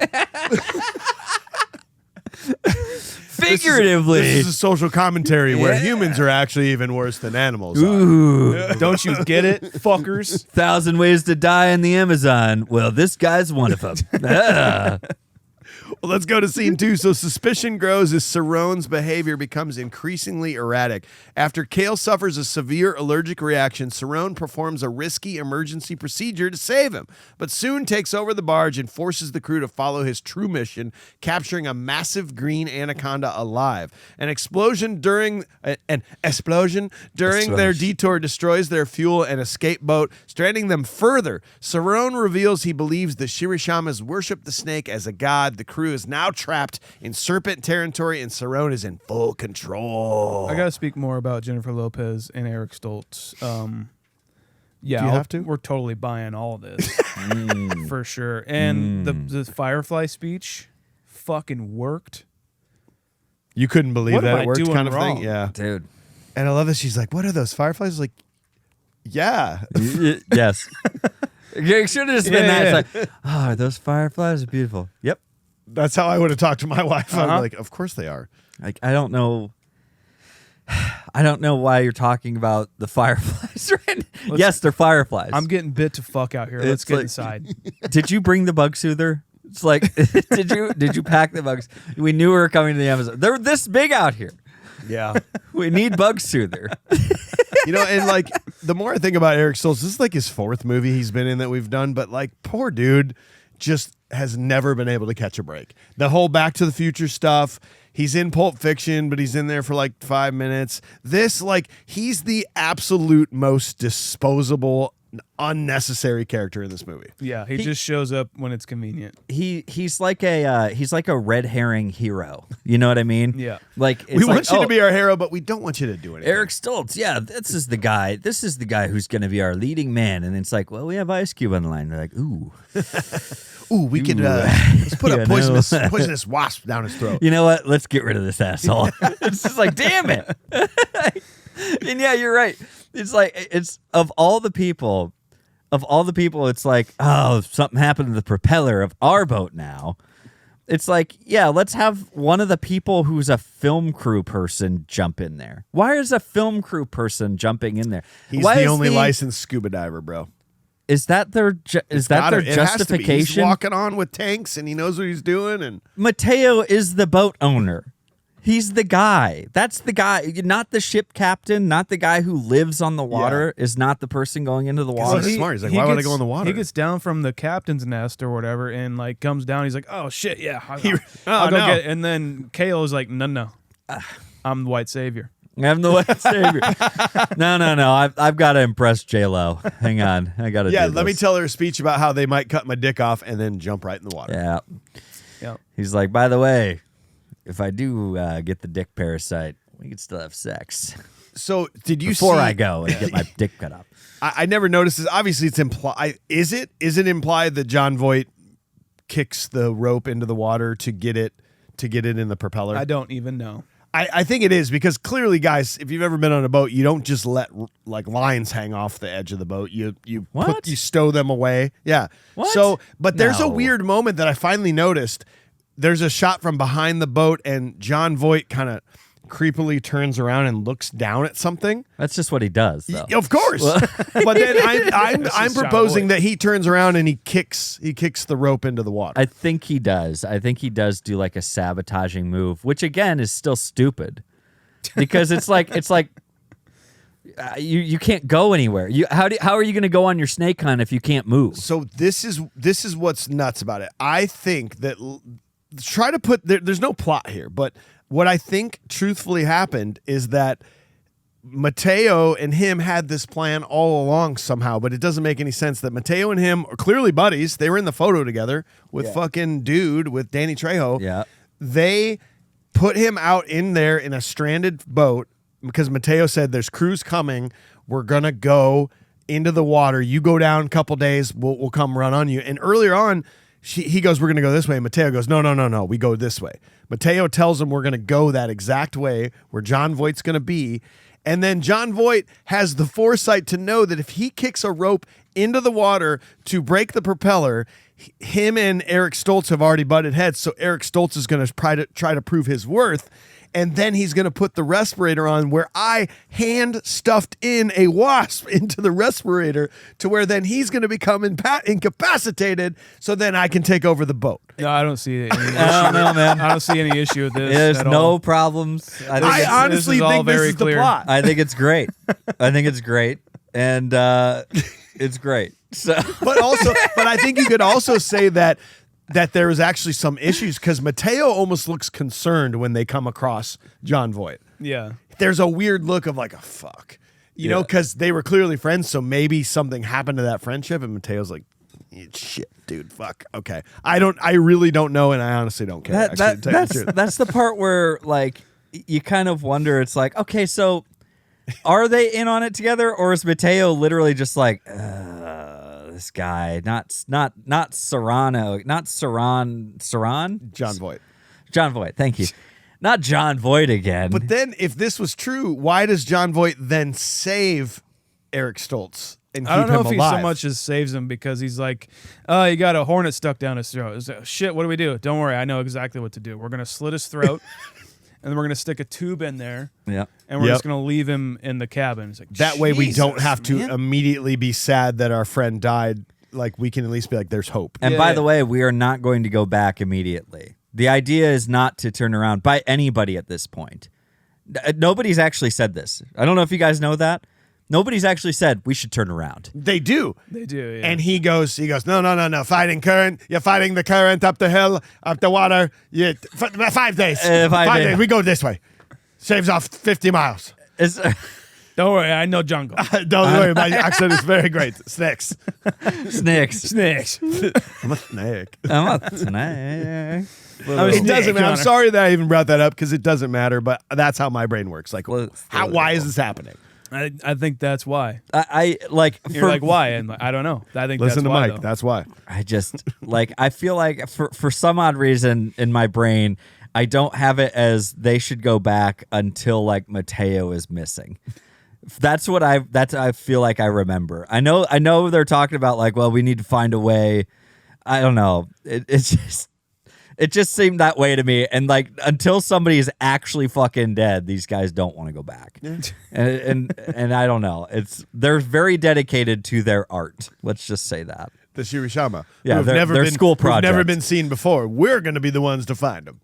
Figuratively. This is a social commentary where humans are actually even worse than animals are. Ooh. Don't you get it, fuckers? 1,000 ways to die in the Amazon. Well, this guy's one of them. Well, let's go to scene 2. So suspicion grows as Cerrone's behavior becomes increasingly erratic. After Kale suffers a severe allergic reaction, Cerrone performs a risky emergency procedure to save him, but soon takes over the barge and forces the crew to follow his true mission, capturing a massive green anaconda alive. An explosion during their detour destroys their fuel and escape boat, stranding them further. Cerrone reveals he believes the Shirishamas worship the snake as a god. The crew crew is now trapped in serpent territory, and Cerrone is in full control. I got to speak more about Jennifer Lopez and Eric Stoltz. Yeah, Do you have to? We're totally buying all of this for sure. And the Firefly speech fucking worked. You couldn't believe What that am it I worked, doing kind of wrong? thing. Yeah, Dude. and I love that she's like, "What are those fireflies?" Like, yeah. Yes. You should have just been Yeah, that. It's like, oh, those fireflies are beautiful. Yep. That's how I would have talked to my wife. Uh-huh. I'm like, of course they are. Like, I don't know. I don't know why you're talking about the fireflies right now. Yes, they're fireflies. I'm getting bit to fuck out here. Let's It's get like- inside. Did you bring the bug soother? It's like, did you pack the bugs? We knew we were coming to the Amazon. They're this big out here. Yeah. We need bug soother. You know, and like the more I think about Eric Stoltz, this is like his 4th movie he's been in that we've done, but like poor dude just has never been able to catch a break. The whole Back to the Future stuff, he's in Pulp Fiction, but he's in there for like 5 minutes. This, like, he's the absolute most disposable, unnecessary character in this movie. Yeah, he just shows up when it's convenient. He's like a red herring hero. You know what I mean? Yeah. Like it's We like, want you oh, to be our hero, but we don't want you to do anything. Eric Stoltz. Yeah, this is the guy. This is the guy who's going to be our leading man. And it's like, well, we have Ice Cube on the line. They're like, ooh. Ooh, we could let's put Yeah, a poisonous wasp down his throat. You know what? Let's get rid of this asshole. It's just like, damn it. And yeah, you're right. It's like, it's of all the people, it's like, oh, something happened to the propeller of our boat now. It's like, yeah, let's have one of the people who's a film crew person jump in there. Why is a film crew person jumping in there? He's Why the is only licensed scuba diver, bro. Is that their It has to be. He's justification? walking on with tanks, and he knows what he's doing. And Mateo is the boat owner. He's the guy. That's the guy, not the ship captain, not the guy who lives on the water, is not the person going into the water. he's smart. He's like, why would I go in the water? He gets down from the captain's nest or whatever and like comes down. He's like, oh shit, yeah. I'll go no. get it. And then Kale is like, no. I'm the white savior. I'm the white savior. No. I've got to impress J-Lo. Hang on. I got to Yeah, do let me this. tell her a speech about how they might cut my dick off and then jump right in the water. Yeah. Yeah. He's like, by the way, if I do get the dick parasite, we can still have sex. So did you Before see, I go and get my dick cut off. I never noticed this. Obviously, it's implied. Is it implied that Jon Voight kicks the rope into the water to get it in the propeller? I don't even know. I think it is, because clearly, guys, if you've ever been on a boat, you don't just let like lines hang off the edge of the boat. You What? you stow them away. Yeah. What? So, but there's a No. weird moment that I finally noticed. There's a shot from behind the boat, and Jon Voight kind of creepily turns around and looks down at something. That's just what he does, though. Of course. But then I'm is Jon proposing Voight. that he turns around and he kicks the rope into the water. I think he does. I think he does do like a sabotaging move, which again is still stupid, because it's like you can't go anywhere. How are you going to go on your snake hunt if you can't move? So this is what's nuts about it. I think that try to put there's no plot here, but what I think truthfully happened is that Mateo and him had this plan all along somehow, but it doesn't make any sense that Mateo and him are clearly buddies. They were in the photo together with fucking dude with Danny Trejo. Yeah. They put him out in there in a stranded boat because Mateo said there's crews coming. We're going to go into the water. You go down a couple days. We'll come run on you. And earlier on, he goes, we're going to go this way. And Mateo goes, no. We go this way. Mateo tells him we're going to go that exact way where Jon Voight's going to be. And then Jon Voight has the foresight to know that if he kicks a rope into the water to break the propeller, him and Eric Stoltz have already butted heads. So Eric Stoltz is going to try to prove his worth. And then he's going to put the respirator on, where I hand stuffed in a wasp into the respirator to where then he's going to become incapacitated. So then I can take over the boat. No, I don't see any issue. I don't know, man. I don't see any issue with this. There's at no all. problems. I honestly is all think this very is the clear. plot. I think it's great. And it's great. So But I think you could also say that there is actually some issues, because Mateo almost looks concerned when they come across Jon Voight. Yeah. There's a weird look of like, a fuck, you know, because they were clearly friends. So maybe something happened to that friendship, and Mateo's like, Shit, dude. Fuck. Okay. I really don't know, and I honestly don't care. That's the part where like you kind of wonder. It's like, okay, so are they in on it together, or is Mateo literally just like this guy? Not Serrano, not Saran. Jon Voight. Thank you. Not Jon Voight again. But then, if this was true, why does Jon Voight then save Eric Stoltz and keep I don't know him if alive? he so much as saves him because he's like, oh, you got a hornet stuck down his throat. It's like, shit, what do we do? Don't worry, I know exactly what to do. We're going to slit his throat, and then we're going to stick a tube in there, Yeah. and we're just going to leave him in the cabin. It's like, That way, we don't Jesus, have to man. immediately be sad that our friend died. Like, we can at least be like, there's hope. And Yeah, by yeah. the way, we are not going to go back immediately. The idea is not to turn around by anybody at this point. Nobody's actually said this. I don't know if you guys know that. Nobody's actually said we should turn around. They do. They do, yeah. And he goes, no, fighting current. You're fighting the current up the hill, up the water. 5 days. 5 days. We go this way. Shaves off 50 miles. Don't worry, I know jungle. Don't worry, my accent is very great. Snakes. Snakes. I'm a snake. I'm a snake. It doesn't matter. I'm sorry that I even brought that up because it doesn't matter, but that's how my brain works. Like, why is this happening? I think that's why. I like. You're like, why? And like, I don't know. I think Listen that's to why, Mike. though. That's why. I just like. I feel like for some odd reason in my brain, I don't have it as they should go back until like Mateo is missing. That's what I feel like I remember. I know they're talking about like, well, we need to find a way. I don't know. It just seemed that way to me. And like until somebody is actually fucking dead, these guys don't want to go back. and I don't know. They're very dedicated to their art. Let's just say that. The Shirishama. Yeah, who've their school who've never project. been seen before. We're going to be the ones to find them.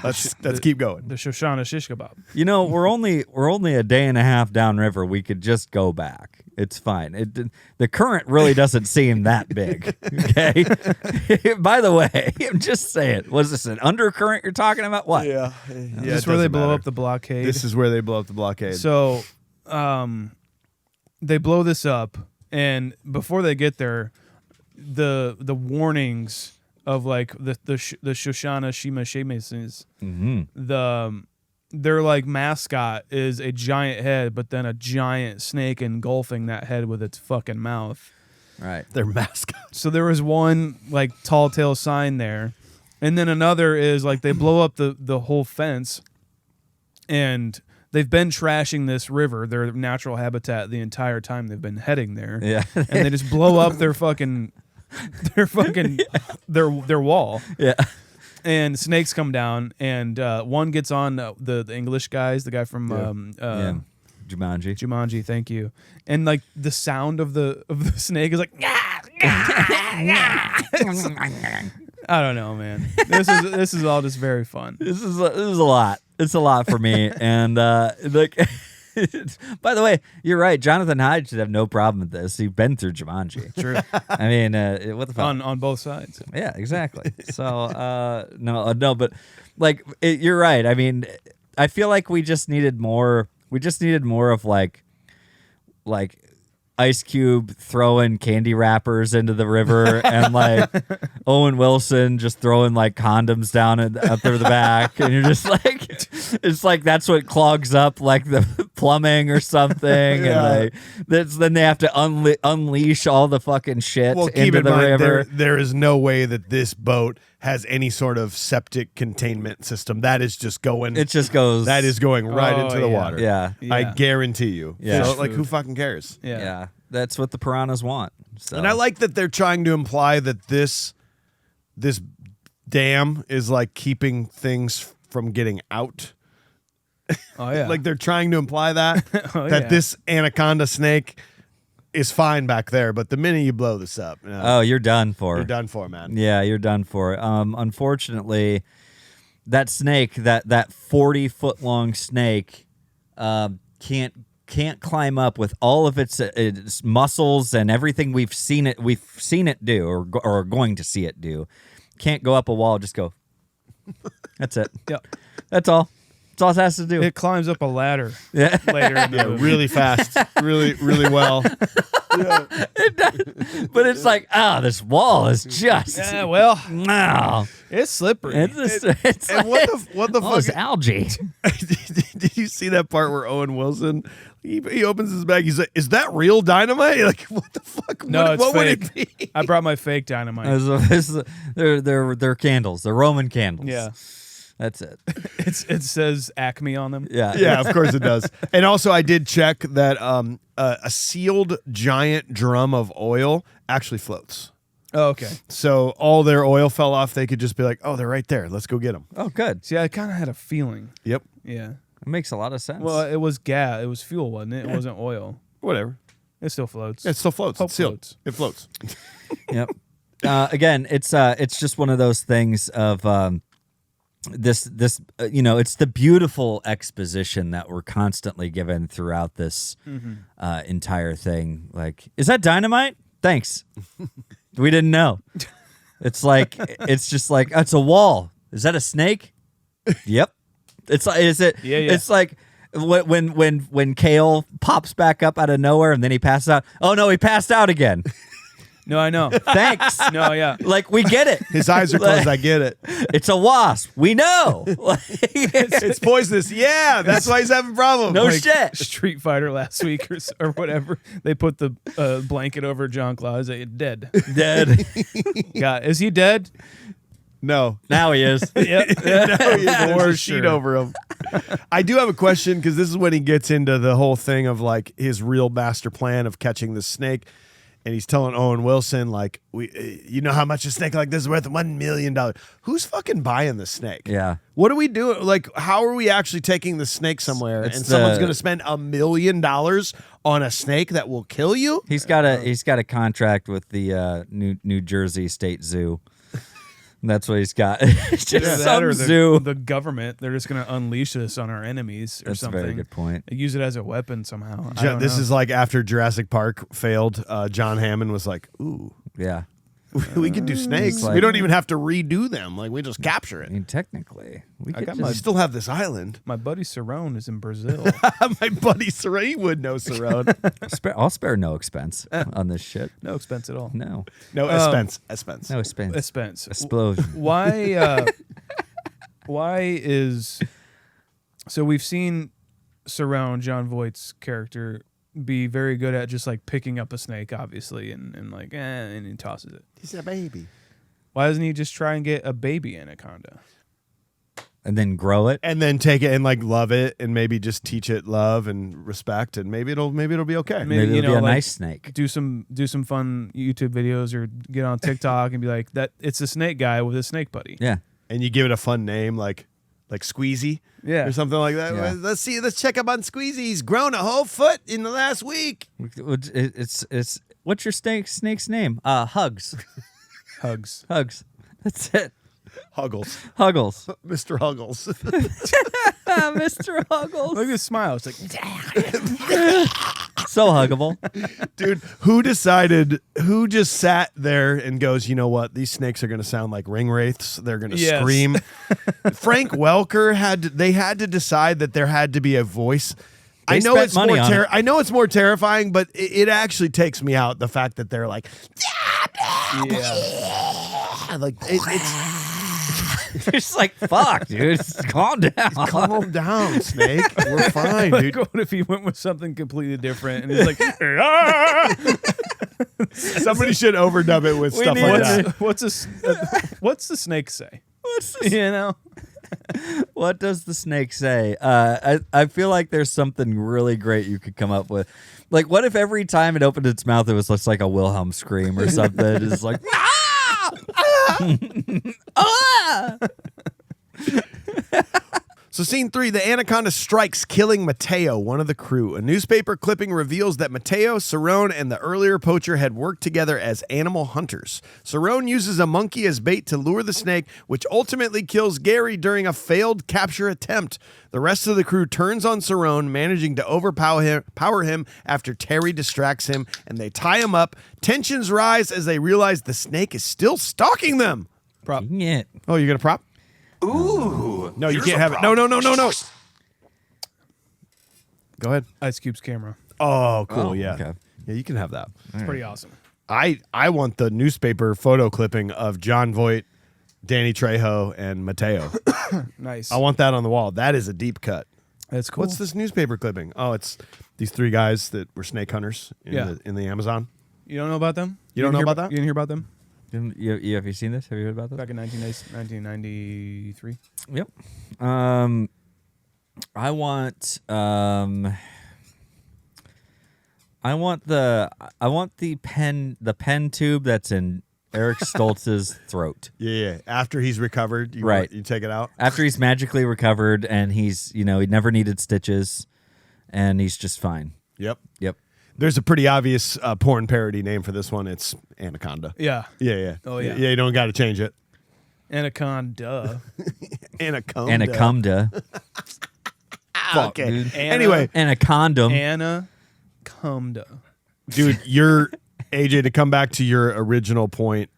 Let's keep going. The Shoshana shish kebab. You know, we're only a day and a half downriver. We could just go back. It's fine. The current really doesn't seem that big. Okay. By the way, I'm just saying. Was this an undercurrent you're talking about? What? Yeah. Is this where they blow up the blockade? This is where they blow up the blockade. So, they blow this up, and before they get there, the warnings of like the Shoshana Shima Shemeses, their like mascot is a giant head, but then a giant snake engulfing that head with its fucking mouth. Right. Their mascot. So there was one like tall tale sign there, and then another is like they blow up the whole fence, and they've been trashing this river, their natural habitat, the entire time they've been heading there. Yeah. And they just blow up their wall. Yeah. And snakes come down, and one gets on the English guys, the guy from Jumanji. Jumanji, thank you. And like the sound of the snake is like I don't know, man. This is all just very fun. This is a lot. It's a lot for me. And like, by the way, you're right. Jonathan Hyde should have no problem with this. He's been through Jumanji. True. I mean, what the fuck? On both sides. Yeah, exactly. So no, but like you're right. I mean, I feel like we just needed more. We just needed more of like Ice Cube throwing candy wrappers into the river and like Owen Wilson just throwing like condoms down up through the back, and you're just like, it's like that's what clogs up like the plumbing or something, and then they have to unleash all the fucking shit into the river. There is no way that this boat has any sort of septic containment system. That is just going. It just goes. That is going right into the water. Yeah. I guarantee you. Yeah. So, like, who fucking cares? Yeah. That's what the piranhas want. So. And I like that they're trying to imply that this dam is like keeping things from getting out. Oh yeah. Like they're trying to imply that this anaconda snake is fine back there, but the minute you blow this up, you're done for. You're done for, man. Yeah, you're done for. Unfortunately, that snake, that 40-foot long snake, can't climb up with all of its muscles and everything we've seen it do or are going to see it do. Can't go up a wall, just go. That's it. Yep. That's all. That's all it has to do. It climbs up a ladder Yeah. later in the movie. Really fast, really well. But it's like, this wall is just. Yeah, well, Wow. it's slippery. It's And like, what the oh, fuck? it's algae. Did you see that part where Owen Wilson he opens his bag? He's like, "Is that real dynamite?" Like, what the fuck? No, it's what would fake. it be? I brought my fake dynamite. They're candles. They're Roman candles. Yeah. That's it. It says Acme on them. Yeah. Yeah, of course it does. And also, I did check that a sealed giant drum of oil actually floats. Oh, okay. So all their oil fell off. They could just be like, "Oh, they're right there. Let's go get them." Oh, good. See, I kind of had a feeling. Yep. Yeah. It makes a lot of sense. Well, it was gas. It was fuel, wasn't it? It wasn't oil. Whatever. It still floats. It still floats. Hope It's sealed. floats. It floats. Yep. Again, it's just one of those things of this it's the beautiful exposition that we're constantly given throughout this entire thing. Like, is that dynamite? Thanks. We didn't know. It's like it's just like it's a wall. Is that a snake? Yep. It's like Yeah. It's like when Kale pops back up out of nowhere and then he passes out. Oh no, he passed out again. No, I know. Thanks. No, yeah. Like, we get it. His eyes are closed. I get it. It's a wasp. We know. It's poisonous. Yeah, that's why he's having problems. No Like shit. Street Fighter last week or whatever. They put the blanket over John Claus. Dead. Dead. God, is he dead? No. Now he is. Yep. No, there's For a sheet sure. over him. I do have a question because this is when he gets into the whole thing of like his real master plan of catching the snake. And he's telling Owen Wilson, like, you know how much a snake like this is worth? $1 million. Who's fucking buying the snake? Yeah. What are we doing? Like, how are we actually taking the snake somewhere It's and someone's the- going to spend $1 million on a snake that will kill you? He's got a contract with the New Jersey State Zoo. That's what he's got. It's just Either that some or zoo. the government. They're just going to unleash this on our enemies or That's something. a very good point. Use it as a weapon somehow. I don't This know. is like after Jurassic Park failed. John Hammond was like, ooh, Yeah. we could do snakes. like- We don't even have to redo them. Like, we just capture I it. mean, technically, we I could got We just, still have this island. My buddy Cerrone is in Brazil. My buddy Saray, he would know Cerrone. I'll spare no expense on this shit. No expense at all. No. No, expense. No expense. Expense. Explosion. Why is so we've seen Cerrone, Jon Voight's character, be very good at just like picking up a snake, obviously, and like and he tosses it. He's a baby. Why doesn't he just try and get a baby anaconda? And then grow it. And then take it and like love it and maybe just teach it love and respect and maybe it'll be okay. Maybe you it'll know, be a like, nice snake. do some fun YouTube videos or get on TikTok and be like, that it's a snake guy with a snake buddy. Yeah. And you give it a fun name like Squeezy. Yeah. Or something like that. Yeah. Let's check up on Squeezy. He's grown a whole foot in the last week. It's what's your snake's name? Hugs. Hugs. Hugs. That's it. Huggles. Huggles. Mr. Huggles. Mr. Huggles. Look at his smile. It's like So huggable. Dude, who just sat there and goes, you know what? These snakes are going to sound like ring wraiths. They're going to Yes. scream. Frank Welker had to decide that there had to be a voice. They I know spent it's money more on it. I know it's more terrifying, but it actually takes me out the fact that they're like, yeah. like it's It's like, fuck, dude. Calm down. calm down, snake. We're fine, Like, dude. what if he went with something completely different and he's like, "Ah!" Somebody should overdub it with stuff need like to- that. what's the snake say? What's this? You know? What does the snake say? I feel like there's something really great you could come up with. Like, what if every time it opened its mouth, it was just like a Wilhelm scream or something? It's like, So scene 3, the Anaconda strikes, killing Mateo, one of the crew. A newspaper clipping reveals that Mateo, Cerrone, and the earlier poacher had worked together as animal hunters. Cerrone uses a monkey as bait to lure the snake, which ultimately kills Gary during a failed capture attempt. The rest of the crew turns on Cerrone, managing to overpower him after Terry distracts him, and they tie him up. Tensions rise as they realize the snake is still stalking them. Prop. dang it. Oh, you got a prop? Ooh. No, you can't have it. No. Go ahead. Ice Cube's camera. Oh, cool. Oh, yeah. okay. Yeah, you can have that. It's pretty awesome. I want the newspaper photo clipping of Jon Voight, Danny Trejo, and Mateo. Nice. I want that on the wall. That is a deep cut. That's cool. What's this newspaper clipping? Oh, it's these 3 guys that were snake hunters in the Amazon. You don't know about them? You don't know about that? You didn't hear about them? Have you seen this? Have you heard about this? Back in 1993. Yep. I want the pen tube that's in Eric Stoltz's throat. Yeah. After he's recovered, you take it out. After he's magically recovered and he's, he never needed stitches and he's just fine. Yep. Yep. There's a pretty obvious porn parody name for this one. It's Anaconda. Yeah. Yeah. Oh, yeah. Yeah, you don't got to change it. Anaconda. Anaconda. Anaconda. Fuck, okay. Dude. Anyway. Anacondom. Anaconda. Dude, AJ, to come back to your original point,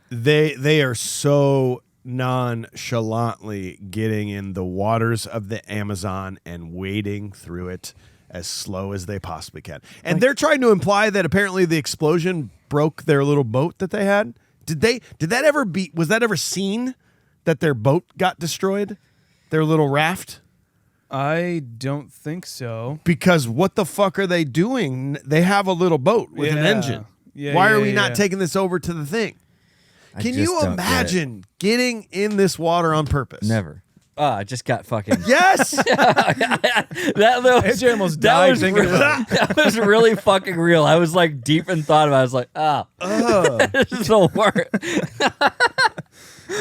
they are so nonchalantly getting in the waters of the Amazon and wading through it as slow as they possibly can. And they're trying to imply that apparently the explosion broke their little boat that they had. Was that ever seen that their boat got destroyed? Their little raft? I don't think so. Because what the fuck are they doing? They have a little boat with an engine. Yeah, Why are we not taking this over to the thing? I Can just you don't imagine getting in this water on purpose? Never. Oh, I just got fucking. Yes. AJ almost died thinking about it. That was really fucking real. I was like deep in thought about it. I was like, this is the worst.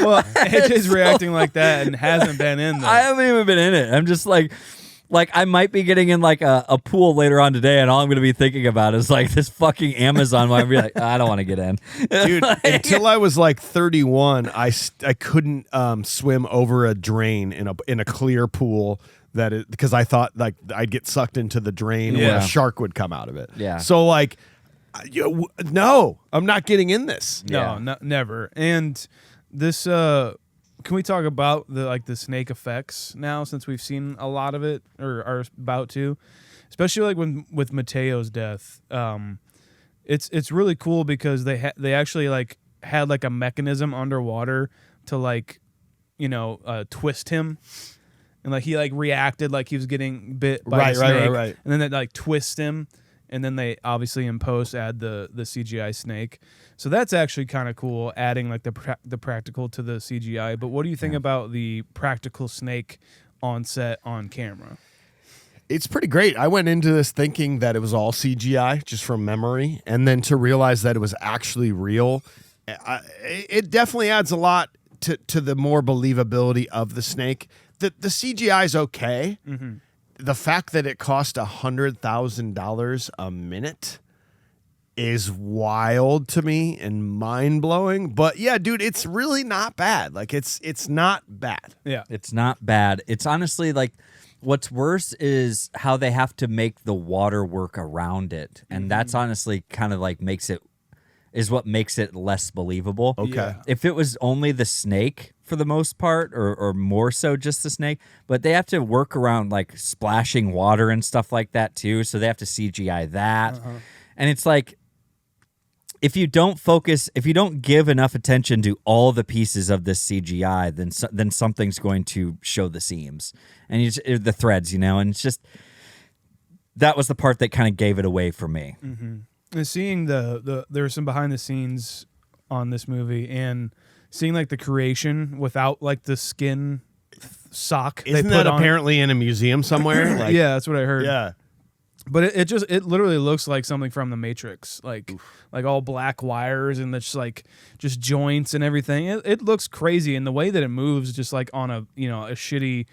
Well, AJ's reacting like that and hasn't been in there. I haven't even been in it. I'm just like I might be getting in like a pool later on today, and all I'm going to be thinking about is like this fucking Amazon one. I'd be like, I don't want to get in. Dude, until I was like 31, I couldn't swim over a drain in a clear pool because I thought like I'd get sucked into the drain or a shark would come out of it. Yeah. So like, no, I'm not getting in this. No, never. And this, can we talk about the snake effects now, since we've seen a lot of it or are about to, especially like with Mateo's death. It's really cool because they actually like had like a mechanism underwater to like, twist him, and like he like reacted like he was getting bit by a snake, right. And then they like twist him, and then they obviously in post add the CGI snake. So that's actually kind of cool, adding like the practical to the CGI. But what do you think about the practical snake on set on camera? It's pretty great. I went into this thinking that it was all CGI just from memory, and then to realize that it was actually real, it definitely adds a lot to the more believability of the snake. The CGI is okay. Mm-hmm. The fact that it cost $100,000 a minute is wild to me and mind-blowing. But yeah, dude, it's really not bad. Like it's not bad. Yeah. It's not bad. It's honestly like what's worse is how they have to make the water work around it. And that's honestly kind of like what makes it less believable. Okay. Yeah. If it was only the snake for the most part, or more so just the snake, but they have to work around like splashing water and stuff like that too. So they have to CGI that. And it's like, if you don't give enough attention to all the pieces of this CGI, then something's going to show the seams and the threads, and it's just, that was the part that kind of gave it away for me. Mm-hmm. And seeing there's some behind the scenes on this movie, and seeing like the creation without like the skin sock. Isn't that apparently in a museum somewhere? Like, yeah, that's what I heard. Yeah. But it literally looks like something from the Matrix, like all black wires and just joints and everything. It looks crazy, and the way that it moves, just like on a shitty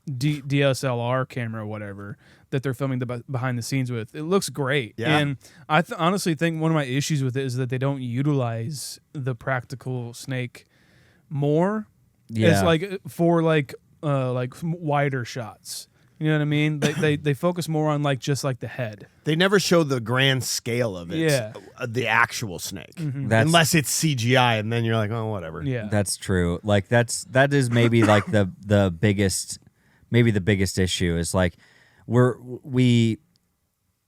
DSLR camera or whatever that they're filming the behind the scenes with. It looks great. Yeah. And I honestly think one of my issues with it is that they don't utilize the practical snake more. Yeah. It's like for like wider shots. You know what I mean? They focus more on just the head. They never show the grand scale of it. Yeah. The actual snake. Mm-hmm. Unless it's CGI, and then you're like, oh, whatever. Yeah. That's true. Like that is maybe like the biggest issue is like, we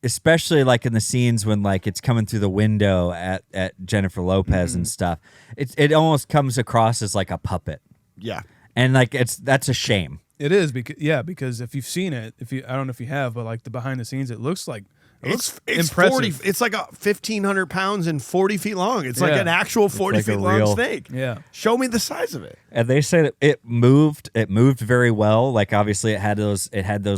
especially like in the scenes when like it's coming through the window at Jennifer Lopez and stuff, it almost comes across as like a puppet. Yeah. And like that's a shame. It is because if you've seen it, I don't know if you have, but like the behind the scenes, it looks it's impressive. 40. It's like 1,500 pounds and 40 feet long. It's like Yeah. an actual 40 like a feet long real- snake. Yeah. Show me the size of it. And they say that it moved very well. Like obviously it had those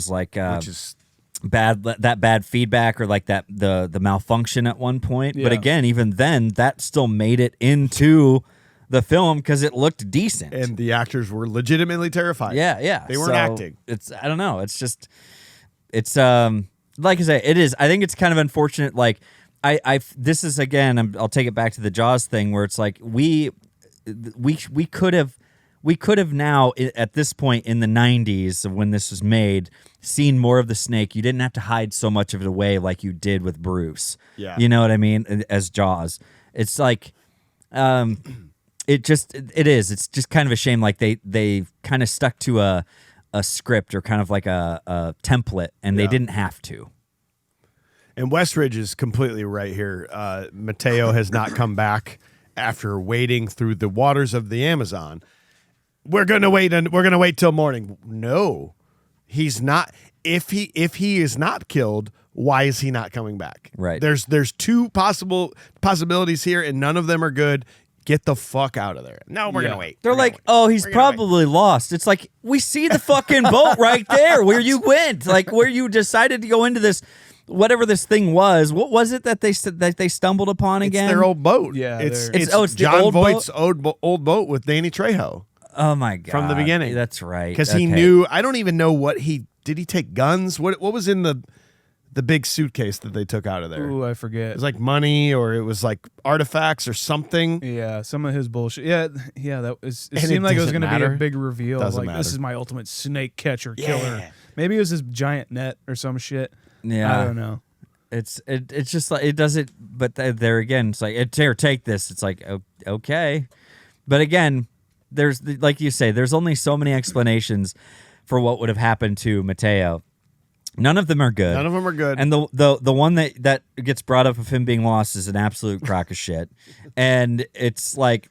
like Which is bad feedback or like the malfunction at one point. But Yeah. again, even then, that still made it into the film because it looked decent. and the actors were legitimately terrified. yeah. They weren't So acting. I don't know. It's just like I say, it is. I think it's kind of unfortunate. Like this is again. I'll take it back to the Jaws thing where it's like we could have now at this point in the 90s when this was made seen more of the snake. You didn't have to hide so much of it away like you did with Bruce. Yeah. You know what I mean? As Jaws. It's like it is. It's just kind of a shame like they kind of stuck to a script or kind of like a template and they didn't have to. And Westridge is completely right here. Mateo has not come back after wading through the waters of the Amazon. We're gonna wait till morning. No, he's not. If he is not killed, why is he not coming back? Right. There's two possibilities here, and none of them are good. Get the fuck out of there. No, we're gonna wait. They're We're like, gonna wait. oh, he's We're gonna wait." probably lost. It's like, we see the fucking boat right there where you went, like where you decided to go into this, whatever this thing was. What was it that they stumbled upon again? It's their old boat. Yeah, it's they're- It's the Jon old Voight's old boat with Danny Trejo Oh my god! from the beginning. That's right. Because he Okay. knew. I don't even know what he did. He take guns. What was in the big suitcase that they took out of there? Ooh, I It forget. was like money, or it was like artifacts or something. Yeah, some of his bullshit. Yeah. That was. It And seemed it like it was doesn't going to be a matter. big reveal. Doesn't Like this matter. is my ultimate snake catcher killer. Yeah. Maybe it was his giant net or some shit. Yeah. I don't know. It's just like it does it, but there again, it's like here, take this. It's like okay, but again, there's like you say, there's only so many explanations for what would have happened to Mateo. None of them are good. None of them are good. And the one that gets brought up of him being lost is an absolute crock of shit. And it's like,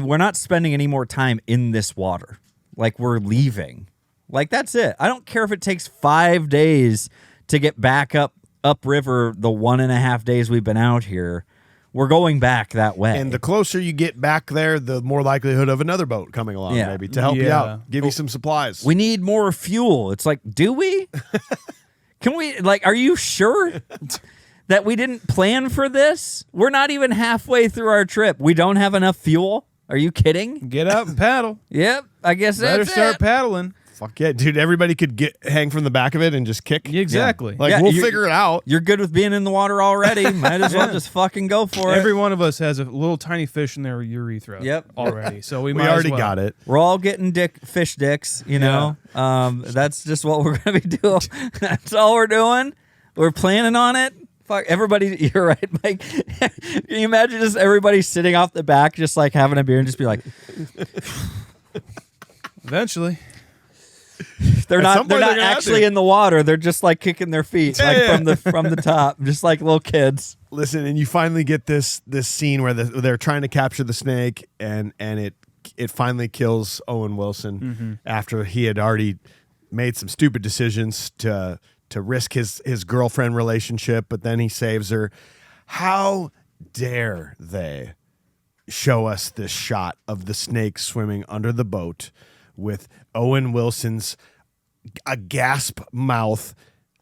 we're not spending any more time in this water. Like we're leaving. Like that's it. I don't care if it takes 5 days to get back upriver the 1.5 days we've been out here. We're going back that way. And the closer you get back there, the more likelihood of another boat coming along, Yeah. maybe to help you Yeah. out, give you some supplies. we need more fuel. It's like, do we? Can we, like, are you sure that we didn't plan for this? We're not even halfway through our trip. We don't have enough fuel? Are you kidding? Get out and paddle. Yep, I guess Better that's start it. paddling. Fuck yeah, dude! Everybody could hang from the back of it and just kick. Yeah, exactly. Like Yeah, we'll you're- figure it out. You're good with being in the water already. Might as well Yeah. just fucking go for Every it. one of us has a little tiny fish in their urethra. Yep. Already. So we We might already as well. got it. We're all getting fish dicks, you know. That's just what we're gonna be doing. That's all we're doing. We're planning on it. Fuck everybody. You're right, Mike. Can you imagine just everybody sitting off the back, just like having a beer and just be like, Eventually. they're At not. some They're point not they're gonna have actually to. in the water. They're just like kicking their feet, like Yeah. from the top, just like little kids. Listen, and you finally get this scene where they're trying to capture the snake, and it finally kills Owen Wilson after he had already made some stupid decisions to risk his girlfriend relationship, but then he saves her. How dare they show us this shot of the snake swimming under the boat with Owen Wilson's a gasp mouth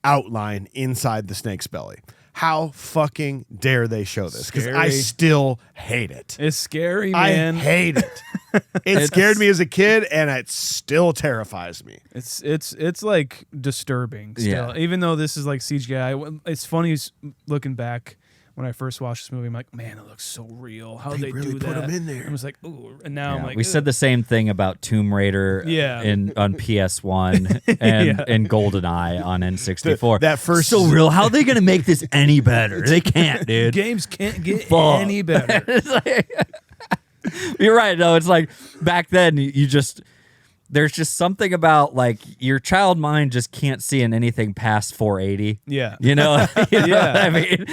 outline inside the snake's belly? How fucking dare they show this? Because I Scary. still hate it. It's scary, man. I hate it. It scared me as a kid, and it still terrifies me. It's like disturbing still. Yeah. Even though this is like CGI. It's funny looking back when I first watched this movie. I'm like, man, it looks so real. How they really do put that? 'em in there. I was like, ooh, and now I'm Yeah, like, we said ugh. the same thing about Tomb Raider Yeah. on PS1 and Yeah. and GoldenEye on N64. That first- so real. How are they going to make this any better? They can't, dude. Games can't get Fuck. any better. It's like- you're right. No, it's like back then you just there's just something about like your child mind just can't see in anything past 480. Yeah. You know what I mean?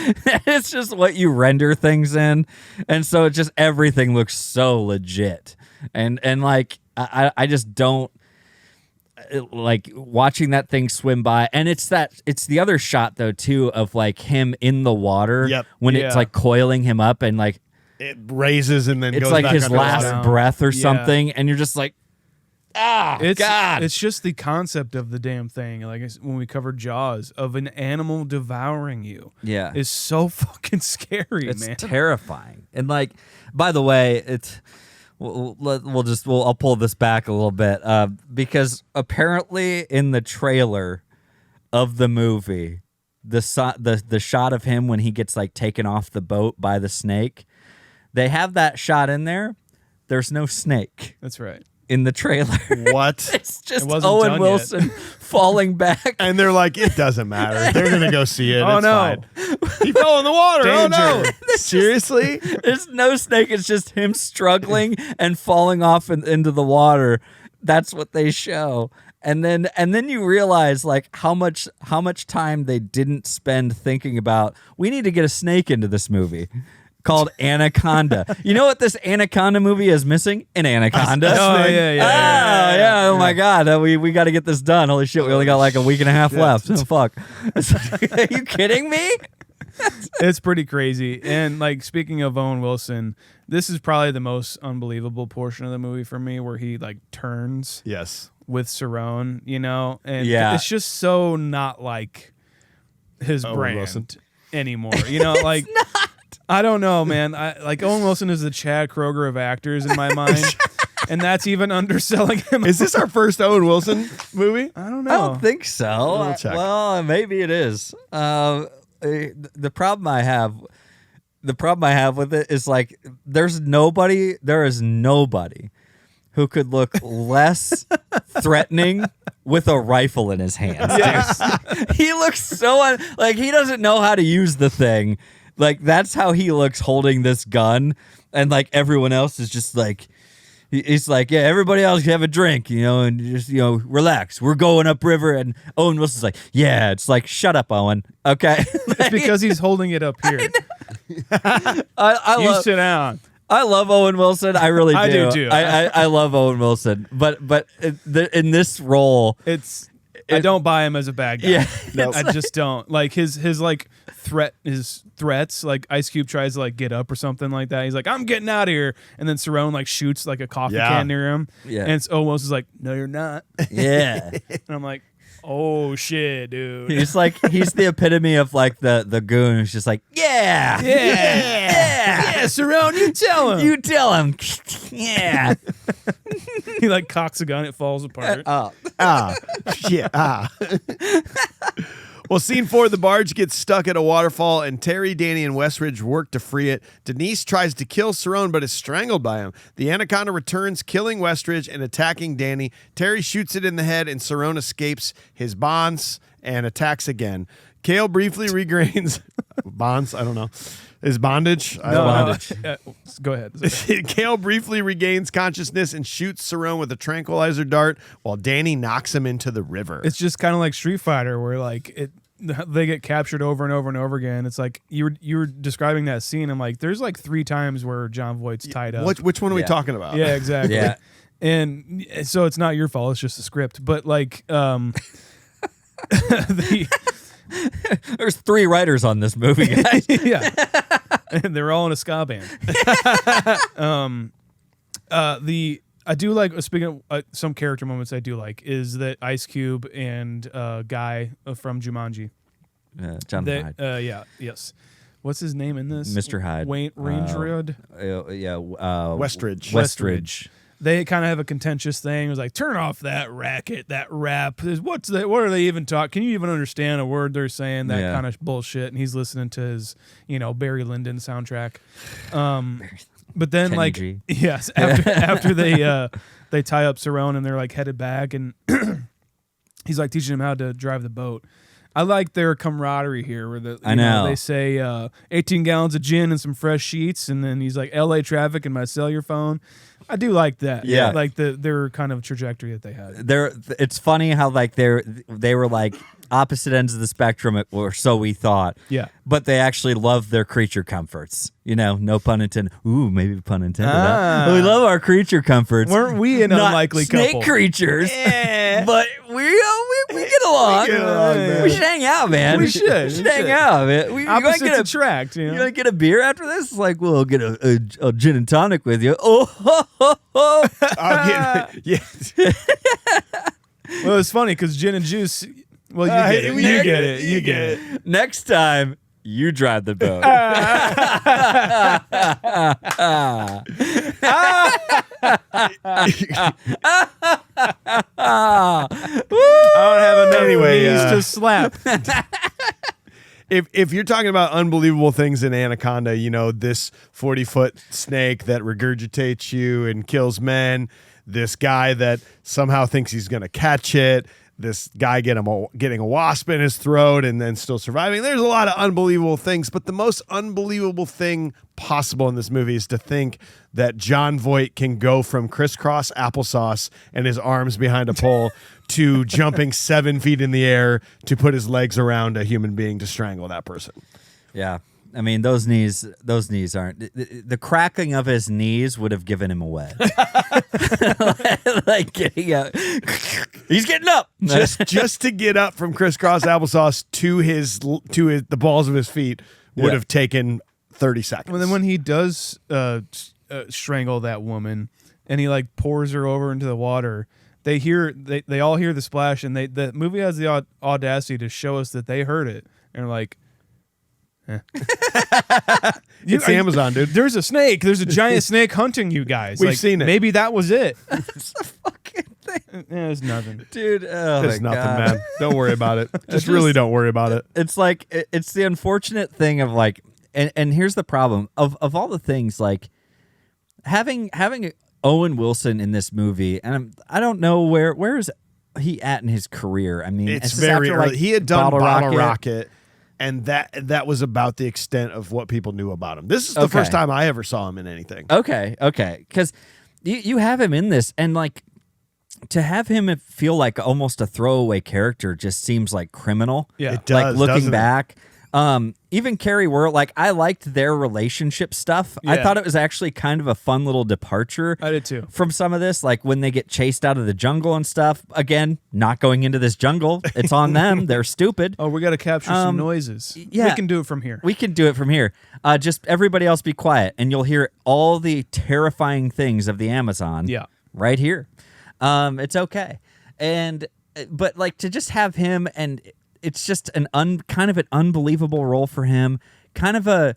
It's just what you render things in. And so it just everything looks so legit. And like I just don't like watching that thing swim by. And it's the other shot though too of like him in the water when it's like coiling him up and like it raises and then it's goes like back his underwater. last breath or something, and you're just like, God. It's just the concept of the damn thing. Like when we covered Jaws, of an animal devouring you. Yeah. Is so fucking scary, It's man. terrifying. And like, by the way, I'll pull this back a little bit because apparently in the trailer of the movie, the shot of him when he gets like taken off the boat by the snake, they have that shot in there. There's no snake. That's right. In the trailer. What? It's just wasn't Owen done Wilson falling back. And they're like, it doesn't matter. They're going to go see it. Oh, It's no. fine. He fell in the water. Danger. Oh, no. Seriously? There's no snake. It's just him struggling and falling off into the water. That's what they show. And then you realize like how much time they didn't spend thinking about, we need to get a snake into this movie. Called Anaconda. You know what this Anaconda movie is missing? An anaconda. Oh my God. We got to get this done. Holy shit. We only got like a week and a half left. Oh, fuck. Are you kidding me? It's pretty crazy. And like speaking of Owen Wilson, this is probably the most unbelievable portion of the movie for me, where he like turns with Cerrone, you know? And it's just so not like his Owen brand Wilson. anymore. You know, like I don't know, man. Like Owen Wilson is the Chad Kroger of actors in my mind. And that's even underselling him. Is this our first Owen Wilson movie? I don't know. I don't think so. We'll check. Well, maybe it is. The problem I have with it is like there is nobody who could look less threatening with a rifle in his hands. Dude. He looks so like he doesn't know how to use the thing. Like that's how he looks holding this gun, and like everyone else is just like, he's like, yeah, everybody else can have a drink, you know, and just, you know, relax. We're going upriver, and Owen Wilson's like, yeah. It's like, shut up, Owen. Okay, it's because he's holding it up here. I sit down. I love Owen Wilson. I really do. I do too. I love Owen Wilson, but in this role, I don't buy him as a bad guy. Yeah. Nope. I just don't. Like his like threats, like Ice Cube tries to like get up or something like that. He's like, I'm getting out of here. And then Cerrone like shoots like a coffee can near him. Yeah. And Owen Wilson's like, no, you're not. Yeah. And I'm like, oh shit, dude. He's the epitome of like the goon who's just like, yeah, Cerrone, you tell him. You tell him. Yeah. He like cocks a gun, it falls apart. Shit. Well, scene 4, the barge gets stuck at a waterfall, and Terry, Danny, and Westridge work to free it. Denise tries to kill Cerrone, but is strangled by him. The Anaconda returns, killing Westridge and attacking Danny. Terry shoots it in the head, and Cerrone escapes his bonds and attacks again. Kale briefly regains bonds. I don't know. Is bondage? Bondage. Go ahead. Kale briefly regains consciousness and shoots Cerrone with a tranquilizer dart, while Danny knocks him into the river. It's just kind of like Street Fighter, where like they get captured over and over and over again. It's like you were describing that scene. I'm like, there's like 3 times where Jon Voight's tied up. Which one are we talking about? Yeah, exactly. Yeah. And so it's not your fault. It's just the script. But like, There's 3 writers on this movie, guys. yeah, and they're all in a ska band. I do like, speaking of some character moments, I do like is that Ice Cube and guy from Jumanji. Jon Voight. Yes. What's his name in this? Mr. Hyde. Wayne Rangerud. Westridge. They kind of have a contentious thing. It was like, turn off that racket, that rap. What's that? What are they even talking? Can you even understand a word they're saying? That kind of bullshit. And he's listening to his, Barry Lyndon soundtrack. But then, Kenny like, G. yes, after they tie up Cerrone and they're like headed back, and he's like teaching him how to drive the boat. I like their camaraderie here, where I know. they say 18 gallons of gin and some fresh sheets, and then he's like L.A. traffic and my cellular phone. I do like that. Yeah. Like their kind of trajectory that they had. It's funny how like they were like opposite ends of the spectrum, or so we thought. Yeah. But they actually love their creature comforts. You know, no pun intended. Ooh, maybe pun intended. Ah. Huh? We love our creature comforts. Weren't we an Not unlikely snake couple? creatures? But we get along. We get along, man. We should hang out, man. We should. hang out, man. You gonna Opposites get a attract. You You know? gonna get a beer after this? It's like, well, I'll get a gin and tonic with you. Oh, ho, ho, ho. Yeah. Well, it's funny because gin and juice. Well, you get it. You get it. You get it. Next time, you drive the boat. I don't have enough Anyway, knees to slap. If you're talking about unbelievable things in Anaconda, you know, this 40-foot snake that regurgitates you and kills men, this guy that somehow thinks he's going to catch it, this guy getting a wasp in his throat and then still surviving. There's a lot of unbelievable things, but the most unbelievable thing possible in this movie is to think that Jon Voight can go from crisscross applesauce and his arms behind a pole to jumping 7 feet in the air to put his legs around a human being to strangle that person. Yeah. I mean, those knees aren't. The cracking of his knees would have given him away. Like getting up. He's getting up. Just to get up from crisscross applesauce to the balls of his feet would have taken 30 seconds. Well, then when he does strangle that woman and he like pours her over into the water, they all hear the splash, and the movie has the audacity to show us that they heard it and are like, it's Amazon, dude. There's a snake. There's a giant snake hunting you guys. We've seen it. Maybe that was it. It's a fucking thing. It's nothing. Dude, oh It's my nothing, God. man. Don't worry about it. Just really don't worry about it. It's like it's the unfortunate thing of like, and here's the problem of all the things, like having Owen Wilson in this movie, and I don't know where is he at in his career. I mean, It's this very after, early. like, He had done Bottle Rocket. Rocket, and that was about the extent of what people knew about him. This is the Okay. first time I ever saw him in anything. Okay, because you have him in this, and like to have him feel like almost a throwaway character just seems like criminal. Yeah. It does, like looking doesn't it? back. Even Carrie Worrell, like I liked their relationship stuff. I Yeah. thought it was actually kind of a fun little departure. I did too. From some of this, like when they get chased out of the jungle and stuff. Again, not going into this jungle. It's on them. They're stupid. Oh, we got to capture some noises. yeah. We can do it from here. We can do it from here. Just everybody else be quiet, and you'll hear all the terrifying things of the Amazon. Yeah. Right here. It's okay. But like to just have him, and it's just kind of an unbelievable role for him. Kind of a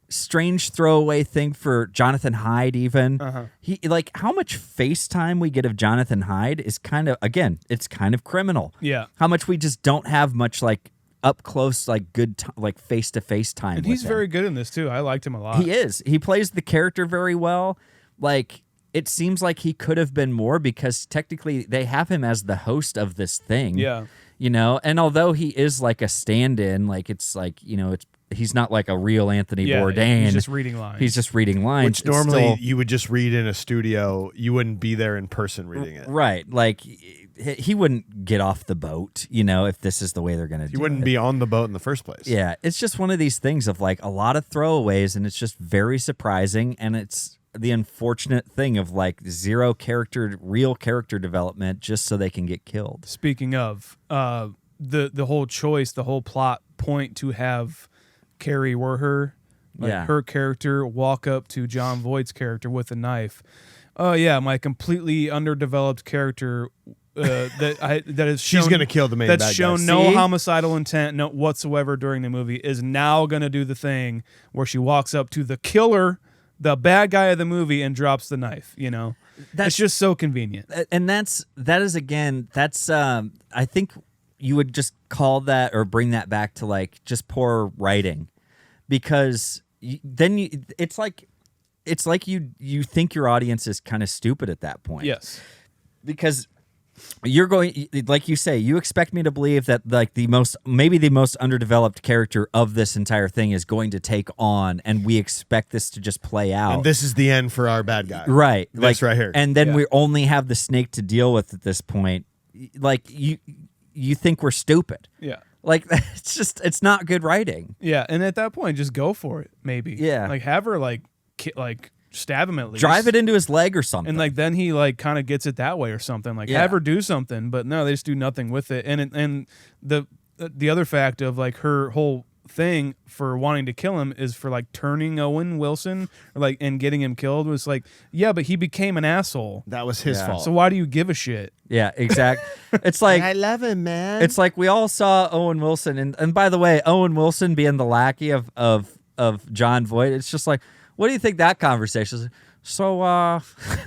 strange throwaway thing for Jonathan Hyde even. He like how much FaceTime we get of Jonathan Hyde is kind of, again, it's kind of criminal. Yeah. How much we just don't have much like up close, like good like face-to-face time And with he's him. very good in this too. I liked him a lot. He is. He plays the character very well. Like it seems like he could have been more, because technically they have him as the host of this thing. Yeah. You know, and although he is like a stand-in, like it's like, you know, he's not like a real Anthony Yeah, Bourdain. he's just reading lines. He's just reading lines. Which It's normally still- you would just read in a studio. You wouldn't be there in person reading it. right. Like he wouldn't get off the boat, you know, if this is the way they're going to do it. You wouldn't be on the boat in the first place. Yeah, it's just one of these things of like a lot of throwaways, and it's just very surprising, and it's the unfortunate thing of like zero real character development just so they can get killed. Speaking of, the whole choice, the whole plot point to have Carrie Werher, like Yeah. her character, walk up to Jon Voight's character with a knife. Oh yeah, my completely underdeveloped character that is shown, She's gonna kill the main that's bad guy. shown no See? homicidal intent no whatsoever during the movie, is now gonna do the thing where she walks up to the killer, the bad guy of the movie, and drops the knife. You know, That's- it's just so convenient. And that's I think you would just call that or bring that back to like just poor writing, because it's like you think your audience is kind of stupid at that point. Yes. Because you're going, like you say, you expect me to believe that like maybe the most underdeveloped character of this entire thing is going to take on, and we expect this to just play out. And this is the end for our bad guy. Right. This right here. And then we only have the snake to deal with at this point. Like you think we're stupid. Yeah. Like it's not good writing. Yeah, and at that point, just go for it. Maybe. Yeah. Like have her like stab him at least. Drive it into his leg or something. And like then he like kind of gets it that way or something. Like have her do something, but no, they just do nothing with it. And the other fact of like her whole thing for wanting to kill him is for like turning Owen Wilson or like and getting him killed was like, yeah, but he became an asshole. That was his fault. So why do you give a shit? Yeah, exactly. It's like I love him, man. It's like we all saw Owen Wilson, and by the way, Owen Wilson being the lackey of Jon Voight. It's just like, what do you think that conversation is? So,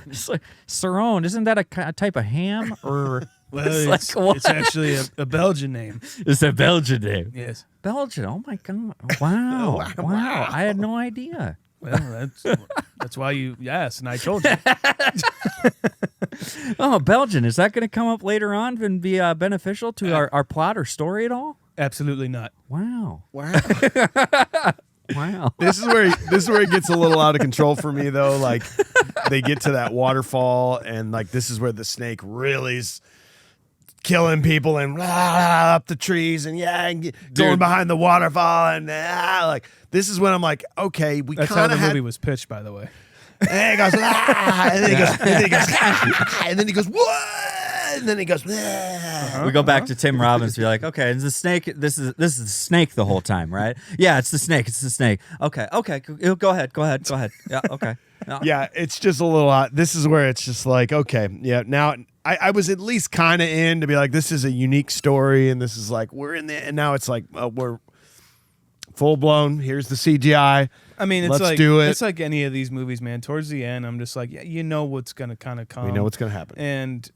it's like, Sir Owen, isn't that a type of ham or? Well, it's actually a Belgian name. It's a Belgian name. Yes. Belgian. Oh my god! Wow! Wow! I had no idea. Well, that's why you asked, and I told you. Oh, Belgian. Is that going to come up later on and be beneficial to our plot or story at all? Absolutely not. Wow! Wow. Wow. This is where it gets a little out of control for me, though. Like they get to that waterfall, and like this is where the snake really's killing people and up the trees and going behind the waterfall and like this is when I'm like, okay, we kind of That's how the movie was pitched, by the way. And he goes, and then he goes, what? And then he goes, We go back to Tim Robbins. Be like, okay, is the snake? This is the snake the whole time, right? Yeah, it's the snake. It's the snake. Okay. Go ahead. Yeah, okay. Yeah, it's just a little odd. This is where it's just like, okay, yeah. Now I was at least kind of in to be like, this is a unique story, and this is like we're in there, and now it's like we're full blown. Here's the CGI. I mean, Let's do it. It's like any of these movies, man. Towards the end, I'm just like, yeah, you know what's gonna kind of come. We know what's gonna happen, and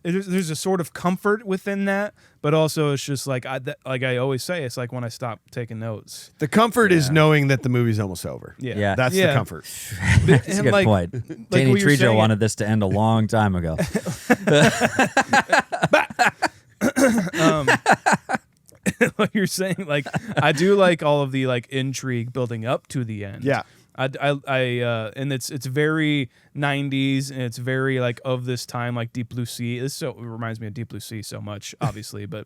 there's a sort of comfort within that, but also it's just like I always say, it's like when I stop taking notes. The comfort is knowing that the movie's almost over. Yeah. That's the comfort. That's a good point. Danny Trejo wanted this to end a long time ago. Like you're saying, like I do like all of the like intrigue building up to the end. Yeah. And it's very 90s, and it's very like of this time, like Deep Blue Sea. It reminds me of Deep Blue Sea so much, obviously, but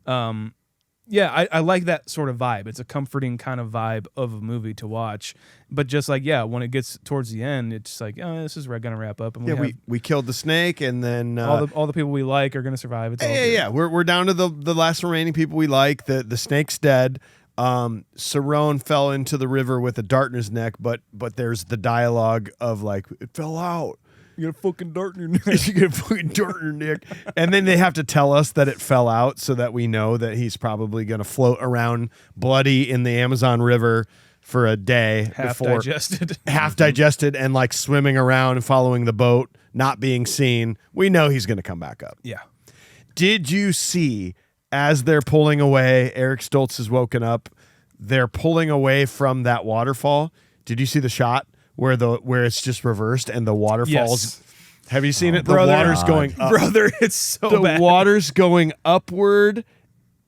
I like that sort of vibe. It's a comforting kind of vibe of a movie to watch. But just like, when it gets towards the end, it's like, oh, this is gonna wrap up. And we killed the snake, and then all the people we like are gonna survive. It's all good. We're down to the last remaining people we like. The snake's dead. Cerrone fell into the river with a dart in his neck, but there's the dialogue of like, it fell out. You got a fucking dart in your neck. You get a fucking dart in your neck. And then they have to tell us that it fell out so that we know that he's probably going to float around bloody in the Amazon River for a day. Half digested and like swimming around and following the boat, not being seen. We know he's going to come back up. Yeah. Did you see as they're pulling away, Eric Stoltz has woken up, they're pulling away from that waterfall. Did you see the shot where it's just reversed and the waterfalls? Yes. Have you seen it? The brother, water's going up. Brother, it's so bad. The water's going upward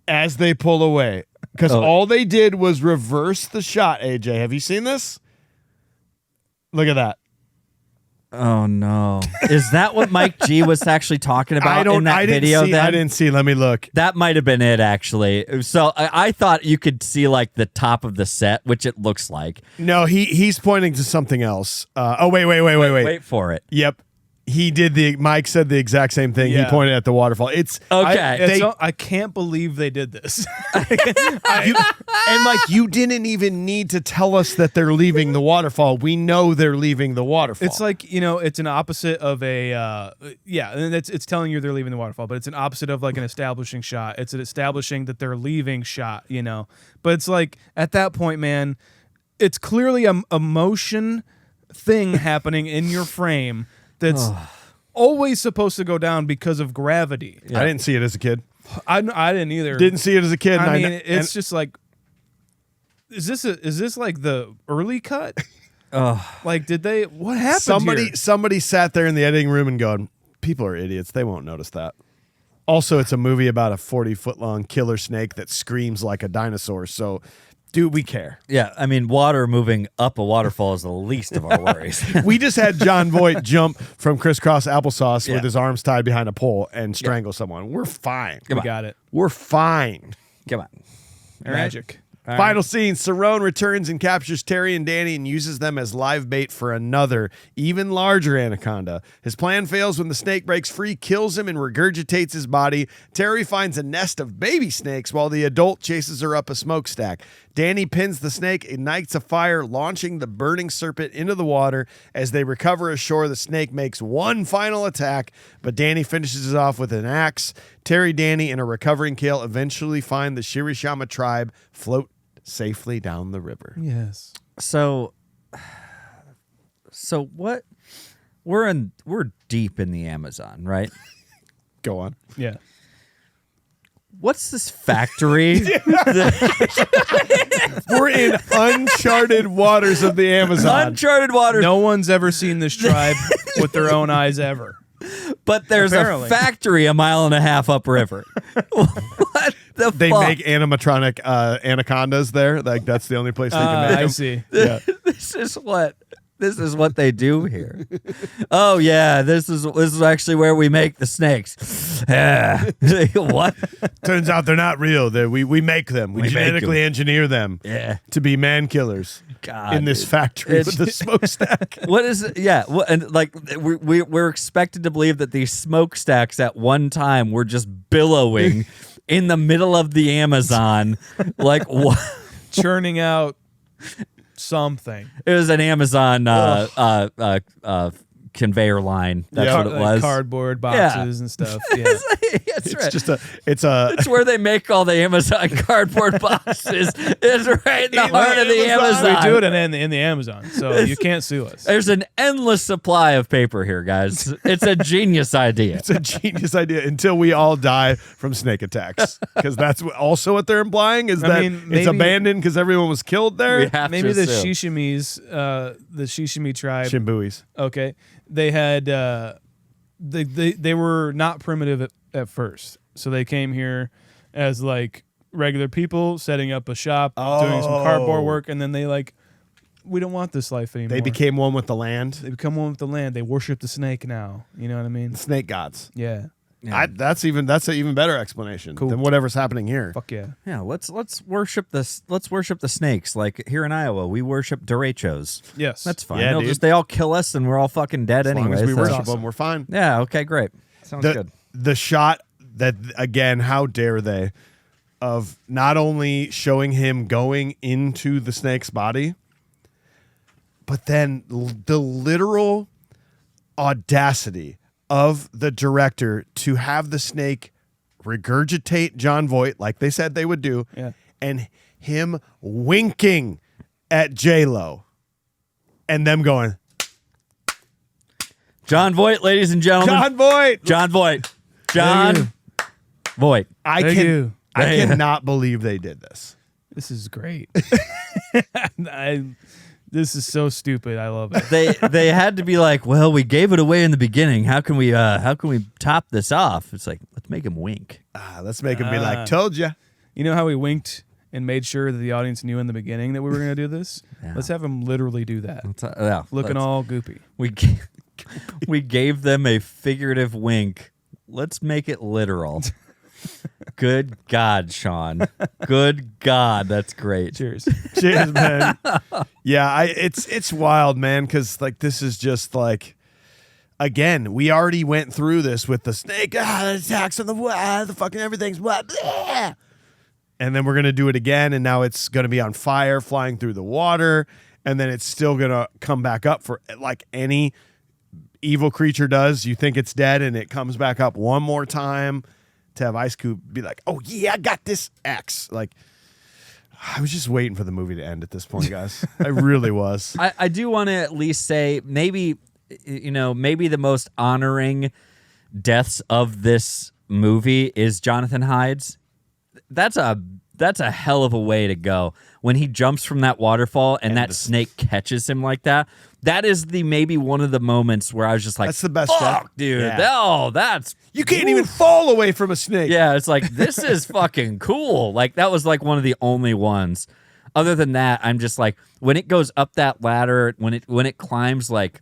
as they pull away. Because all they did was reverse the shot, AJ. Have you seen this? Look at that. Oh no! Is that what Mike G was actually talking about in that video? I didn't see. Let me look. That might have been it, actually. So I thought you could see like the top of the set, which it looks like. No, he's pointing to something else. Wait. Wait for it. Yep. Mike said the exact same thing. Yeah. He pointed at the waterfall. It's okay. I can't believe they did this. And like, you didn't even need to tell us that they're leaving the waterfall. We know they're leaving the waterfall. It's like, it's an opposite of a and it's telling you they're leaving the waterfall, but it's an opposite of like an establishing shot. It's an establishing that they're leaving shot, But it's like at that point, man, it's clearly a motion thing happening in your frame that's always supposed to go down because of gravity. I didn't see it as a kid. I didn't either. Didn't see it as a kid. I mean, it's just like, is this like the early cut? Like, what happened? Somebody sat there in the editing room and going, People are idiots. They won't notice that. Also, it's a movie about a 40-foot-long killer snake that screams like a dinosaur. So, do we care? Yeah, I mean, water moving up a waterfall is the least of our worries. We just had Jon Voight jump from crisscross applesauce Yeah. with his arms tied behind a pole and strangle someone. We're fine. We got it. We're fine. Come on. Magic. All Final scene, Cerrone returns and captures Terry and Danny and uses them as live bait for another, even larger anaconda. His plan fails when the snake breaks free, kills him, and regurgitates his body. Terry finds a nest of baby snakes while the adult chases her up a smokestack. Danny pins the snake, ignites a fire, launching the burning serpent into the water. As they recover ashore, the snake makes one final attack, but Danny finishes it off with an axe. Terry, Danny, and a recovering Kale eventually find the Shirishama tribe float safely down the river. Yes. So what? We're deep in the Amazon, right? Go on. Yeah. What's this factory? We're in uncharted waters of the Amazon. Uncharted waters. No one's ever seen this tribe with their own eyes ever. But there's Apparently. a factory a mile and a half upriver. What the They fuck? make animatronic anacondas there. Like that's the only place they can make I them. see. Yeah. This is what they do here. Oh yeah, this is actually where we make the snakes. Yeah. What? Turns out they're not real. We make them. We We make genetically them. engineer them Yeah. to be man killers God, in this dude. factory It's- with the smokestack. What is it? Yeah, and like we're expected to believe that these smokestacks at one time were just billowing in the middle of the Amazon, like what? Churning out something. It was an Amazon conveyor line. That's Yeah. what it was. Cardboard boxes and stuff. Yeah. That's It's right. just a It's where they make all the Amazon cardboard boxes. It's right in the heart of the Amazon. Amazon. We do it in the Amazon, so you can't sue us. There's an endless supply of paper here, guys. It's a genius idea. It's a genius idea until we all die from snake attacks. Because that's also what they're implying is that mean, it's maybe- abandoned because everyone was killed there. We have Maybe to the assume. the Shishimi tribe. Shimbuis. Okay, they had they were not primitive at first, so they came here as like regular people setting up a shop, doing some cardboard work, and then we don't want this life anymore. They became one with the land. They become one with the land. They worship the snake now. You know what I mean? Snake gods. Yeah. Yeah. That's an even better explanation Cool. than whatever's happening here. Fuck yeah. Yeah, let's worship this. Let's worship the snakes. Like here in Iowa, we worship derechos. Yes. That's fine. Yeah, dude. They all kill us, and we're all fucking dead As long anyway. as we so- worship awesome. them, we're fine. Yeah. Okay. Great. Sounds good. The shot that, again, how dare they, of not only showing him going into the snake's body, but then the literal audacity of the director to have the snake regurgitate Jon Voight like they said they would do, Yeah. and him winking at J-Lo and them going, Jon Voight, ladies and gentlemen. Jon Voight! Jon Voight. Thank Jon you. Voight. I Thank you. cannot believe they did this. This is great. This is so stupid. I love it. They had to be like, well, we gave it away in the beginning. How can we top this off? It's like, let's make him wink. Let's make him be like, told ya. You know how we winked and made sure that the audience knew in the beginning that we were going to do this? Yeah. Let's have him literally do that. Let's- Looking all goopy. we gave them a figurative wink. Let's make it literal. Good God, Sean. Good God, that's great. Cheers. Cheers, man. Yeah, it's wild, man, because like this is just like, again, we already went through this with the snake. The attacks on the fucking everything's what, and then we're gonna do it again, and now it's gonna be on fire, flying through the water, and then it's still gonna come back up for like any evil creature does. You think it's dead, and it comes back up one more time. To have Ice Cube be like, oh yeah, I got this X. Like, I was just waiting for the movie to end at this point, guys. I really was. I do want to at least say maybe the most honoring deaths of this movie is Jonathan Hyde's. That's a That's a hell of a way to go. When he jumps from that waterfall and that snake catches him like that, that is maybe one of the moments where I was just like, that's the best fuck, dude. Yeah. That's... You can't even fall away from a snake. Yeah, it's like, this is fucking cool. Like, that was like one of the only ones. Other than that, I'm just like, when it goes up that ladder, when it climbs like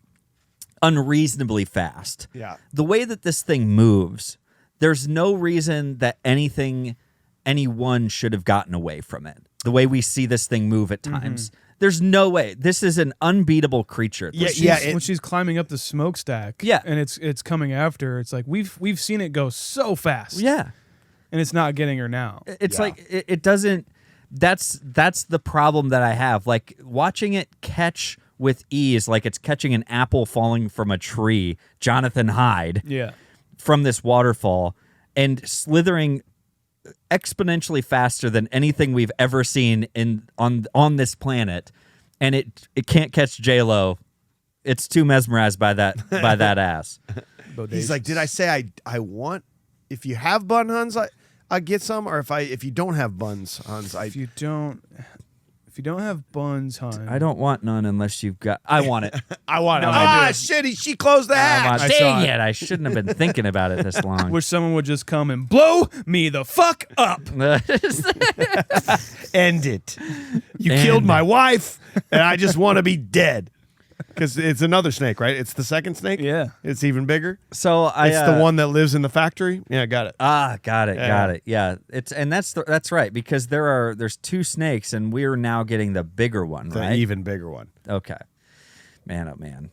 unreasonably fast, the way that this thing moves, there's no reason that anyone should have gotten away from it. The way we see this thing move at times. There's no way. This is an unbeatable creature. When she's climbing up the smokestack, and it's coming after her, it's like we've seen it go so fast. Yeah. And it's not getting her now. It's like it doesn't. That's the problem that I have. Like, watching it catch with ease, like it's catching an apple falling from a tree, Jonathan Hyde, from this waterfall, and slithering exponentially faster than anything we've ever seen on this planet, and it can't catch J-Lo. It's too mesmerized by that ass. He's like, did I say I want? If you have bun Huns, I get some, or if you don't have buns Huns, if you don't have buns, hon, I don't want none unless you've got. I want it. I want it. Shit! She closed the hatch. Dang it! I shouldn't have been thinking about it this long. Wish someone would just come and blow me the fuck up. End it. You killed my wife, and I just want to be dead. Because it's another snake, right? It's the second snake? Yeah. It's even bigger? So it's the one that lives in the factory? Yeah, got it. Got it. Yeah. That's right, because there's two snakes, and we're now getting the bigger one, right? The even bigger one. Okay. Man, oh man.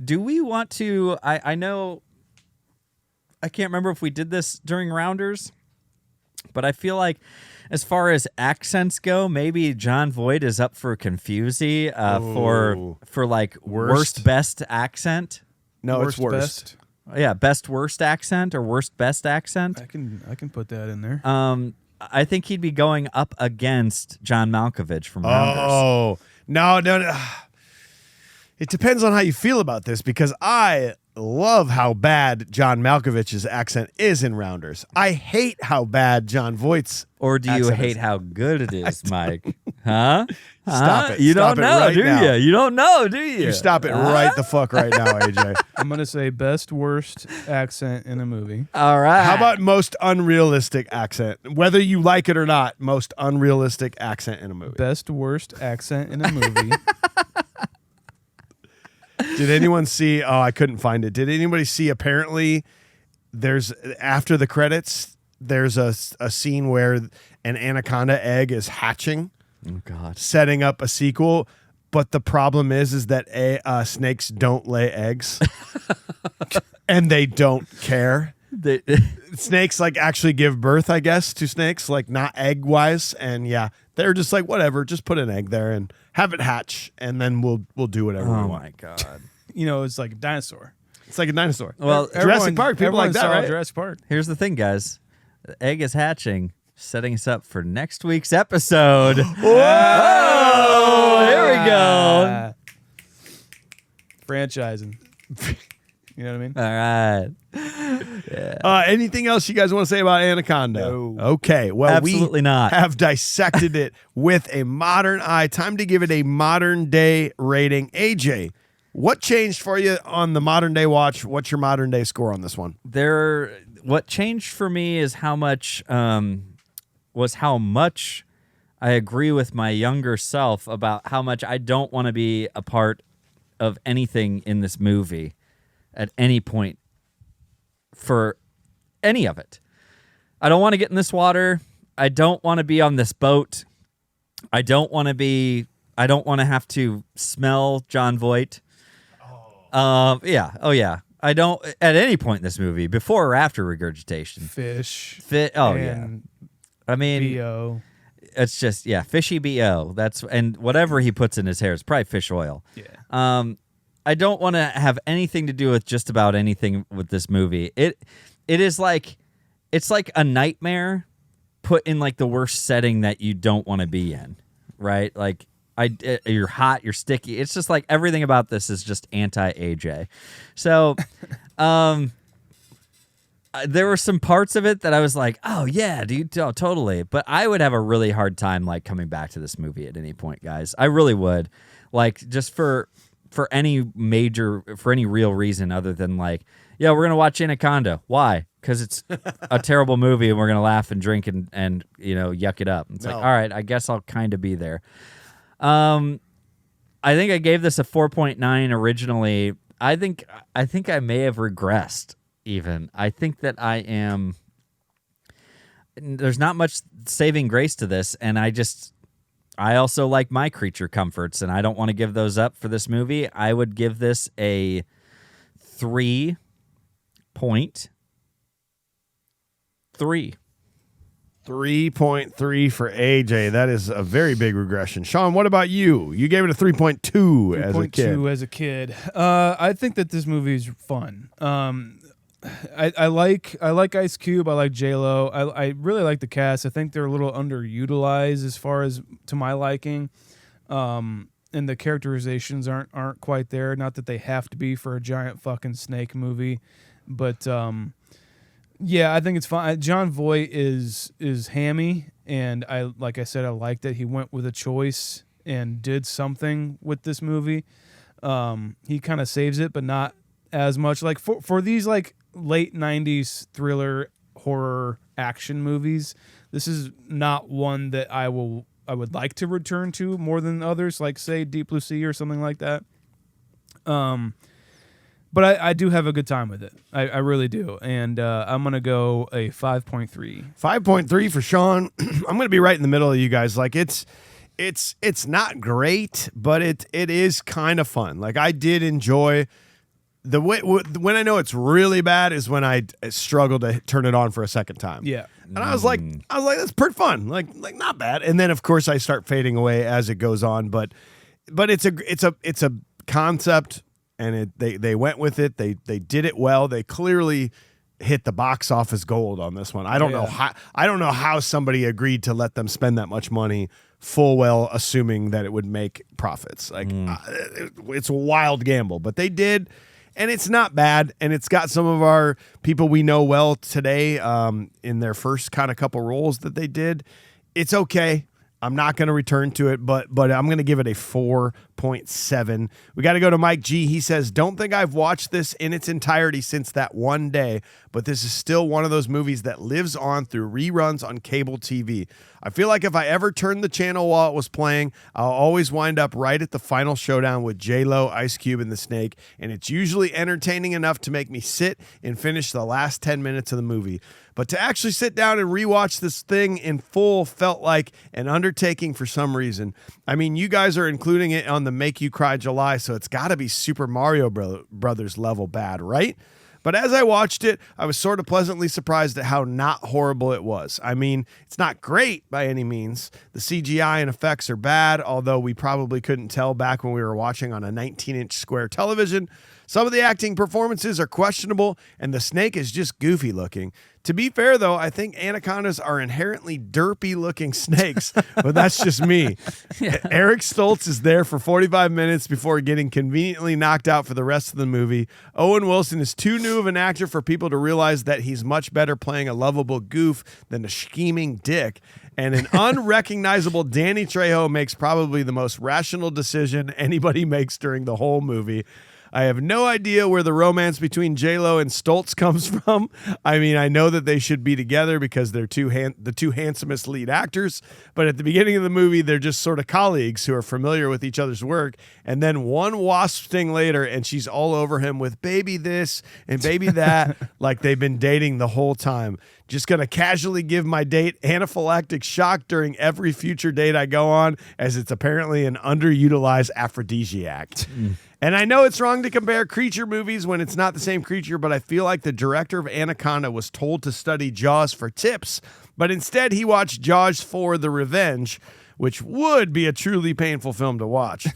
Do we want to I know I can't remember if we did this during Rounders, but I feel like as far as accents go, maybe Jon Voight is up for Confusey for like worst best accent. No, worst, it's worst. Best. Yeah, best worst accent or worst best accent. I can put that in there. I think he'd be going up against John Malkovich from Rounders. Oh, no. It depends on how you feel about this, because I love how bad John Malkovich's accent is in Rounders. I hate how bad Jon Voight's Or do you accent hate is. how good it is, Mike? Huh? Stop it. You Stop don't it know, right do now. you? You don't know, do you? You stop it right the fuck right now, AJ. I'm gonna say best worst accent in a movie. All right. How about most unrealistic accent? Whether you like it or not, most unrealistic accent in a movie. Best worst accent in a movie. Did anyone see? Oh, I couldn't find it. Did anybody see? Apparently, there's after the credits, there's a scene where an anaconda egg is hatching. Oh God. Setting up a sequel, but the problem is that snakes don't lay eggs, and they don't care. Snakes like actually give birth, I guess, to snakes, like not egg wise, and yeah, they're just like whatever, just put an egg there and have it hatch, and then we'll do whatever we want. Oh my God. It's like a dinosaur. It's like a dinosaur. Well, Jurassic Park, people like that, saw right? Jurassic Park. Here's the thing, guys. The egg is hatching, setting us up for next week's episode. Whoa! Here we go. Franchising. You know what I mean? All right. Anything else you guys want to say about Anaconda? No. Okay. Well, Absolutely we not. have dissected it with a modern eye. Time to give it a modern day rating. AJ, what changed for you on the modern day watch? What's your modern day score on this one? What changed for me is how much I agree with my younger self about how much I don't want to be a part of anything in this movie at any point for any of it. I don't want to get in this water. I don't want to be on this boat. I don't want to have to smell Jon Voight. Yeah. Oh yeah. I don't at any point in this movie, before or after regurgitation. Fish. And I mean, BO. it's just fishy BO. And whatever he puts in his hair is probably fish oil. Yeah. I don't want to have anything to do with just about anything with this movie. It's like a nightmare put in like the worst setting that you don't want to be in, right? Like you're hot, you're sticky. It's just like everything about this is just anti-AJ. So, there were some parts of it that I was like, oh yeah, dude, oh, totally. But I would have a really hard time like coming back to this movie at any point, guys. I really would. Like just for any real reason other than like, yeah, we're gonna watch Anaconda. Why? Because it's a terrible movie and we're gonna laugh and drink and yuck it up. It's like, all right, I guess I'll kind of be there. I think I gave this a 4.9 originally. I think I may have regressed even. I think that there's not much saving grace to this, and I also like my creature comforts, and I don't want to give those up for this movie. I would give this a 3.3. 3.3 for AJ. That is a very big regression. Sean, what about you? You gave it a 3.2 as a kid. 3.2 as a kid. I think that this movie is fun. I like Ice Cube. I like J-Lo. I really like the cast. I think they're a little underutilized as far as to my liking. And the characterizations aren't quite there. Not that they have to be for a giant fucking snake movie, but yeah, I think it's fun. Jon Voight is hammy, and like I said, I liked that he went with a choice and did something with this movie. He kind of saves it, but not as much. Like for these like late 90s thriller horror action movies, this is not one that I would like to return to more than others, like say Deep Blue Sea or something like that. But I do have a good time with it. I really do. And I'm going to go a 5.3. 5.3 for Sean. I'm going to be right in the middle of you guys. Like it's not great, but it is kind of fun. Like I did enjoy the way when I know it's really bad is when I struggle to turn it on for a second time. Yeah. And I was like, that's pretty fun. Like not bad. And then of course I start fading away as it goes on, but it's a concept, and they went with it. They did it well. They clearly hit the box office gold on this one. I don't know how somebody agreed to let them spend that much money full well assuming that it would make profits. Like it's a wild gamble, but they did. And it's not bad, and it's got some of our people we know well today in their first kind of couple roles that they did. It's okay. I'm not going to return to it, but I'm going to give it a 4.7. We got to go to Mike G. He says, don't think I've watched this in its entirety since that one day, but this is still one of those movies that lives on through reruns on cable TV. I feel like if I ever turned the channel while it was playing, I'll always wind up right at the final showdown with J-Lo, Ice Cube, and the Snake, and it's usually entertaining enough to make me sit and finish the last 10 minutes of the movie. But to actually sit down and rewatch this thing in full felt like an undertaking for some reason. I mean, you guys are including it on the Make You Cry July, so it's got to be Super Mario Brothers level bad, right? But as I watched it, I was sort of pleasantly surprised at how not horrible it was. I mean, it's not great by any means. The CGI and effects are bad, although we probably couldn't tell back when we were watching on a 19-inch square television. Some of the acting performances are questionable, and the snake is just goofy looking. To be fair, though, I think anacondas are inherently derpy-looking snakes, but that's just me. Yeah. Eric Stoltz is there for 45 minutes before getting conveniently knocked out for the rest of the movie. Owen Wilson is too new of an actor for people to realize that he's much better playing a lovable goof than a scheming dick. And an unrecognizable Danny Trejo makes probably the most rational decision anybody makes during the whole movie. I have no idea where the romance between J-Lo and Stoltz comes from. I mean, I know that they should be together because they're the two handsomest lead actors, but at the beginning of the movie, they're just sort of colleagues who are familiar with each other's work, and then one wasp sting later, and she's all over him with baby this and baby that, like they've been dating the whole time. Just going to casually give my date anaphylactic shock during every future date I go on, as it's apparently an underutilized aphrodisiac. And I know it's wrong to compare creature movies when it's not the same creature, but I feel like the director of Anaconda was told to study Jaws for tips, but instead he watched Jaws 4: The Revenge, which would be a truly painful film to watch.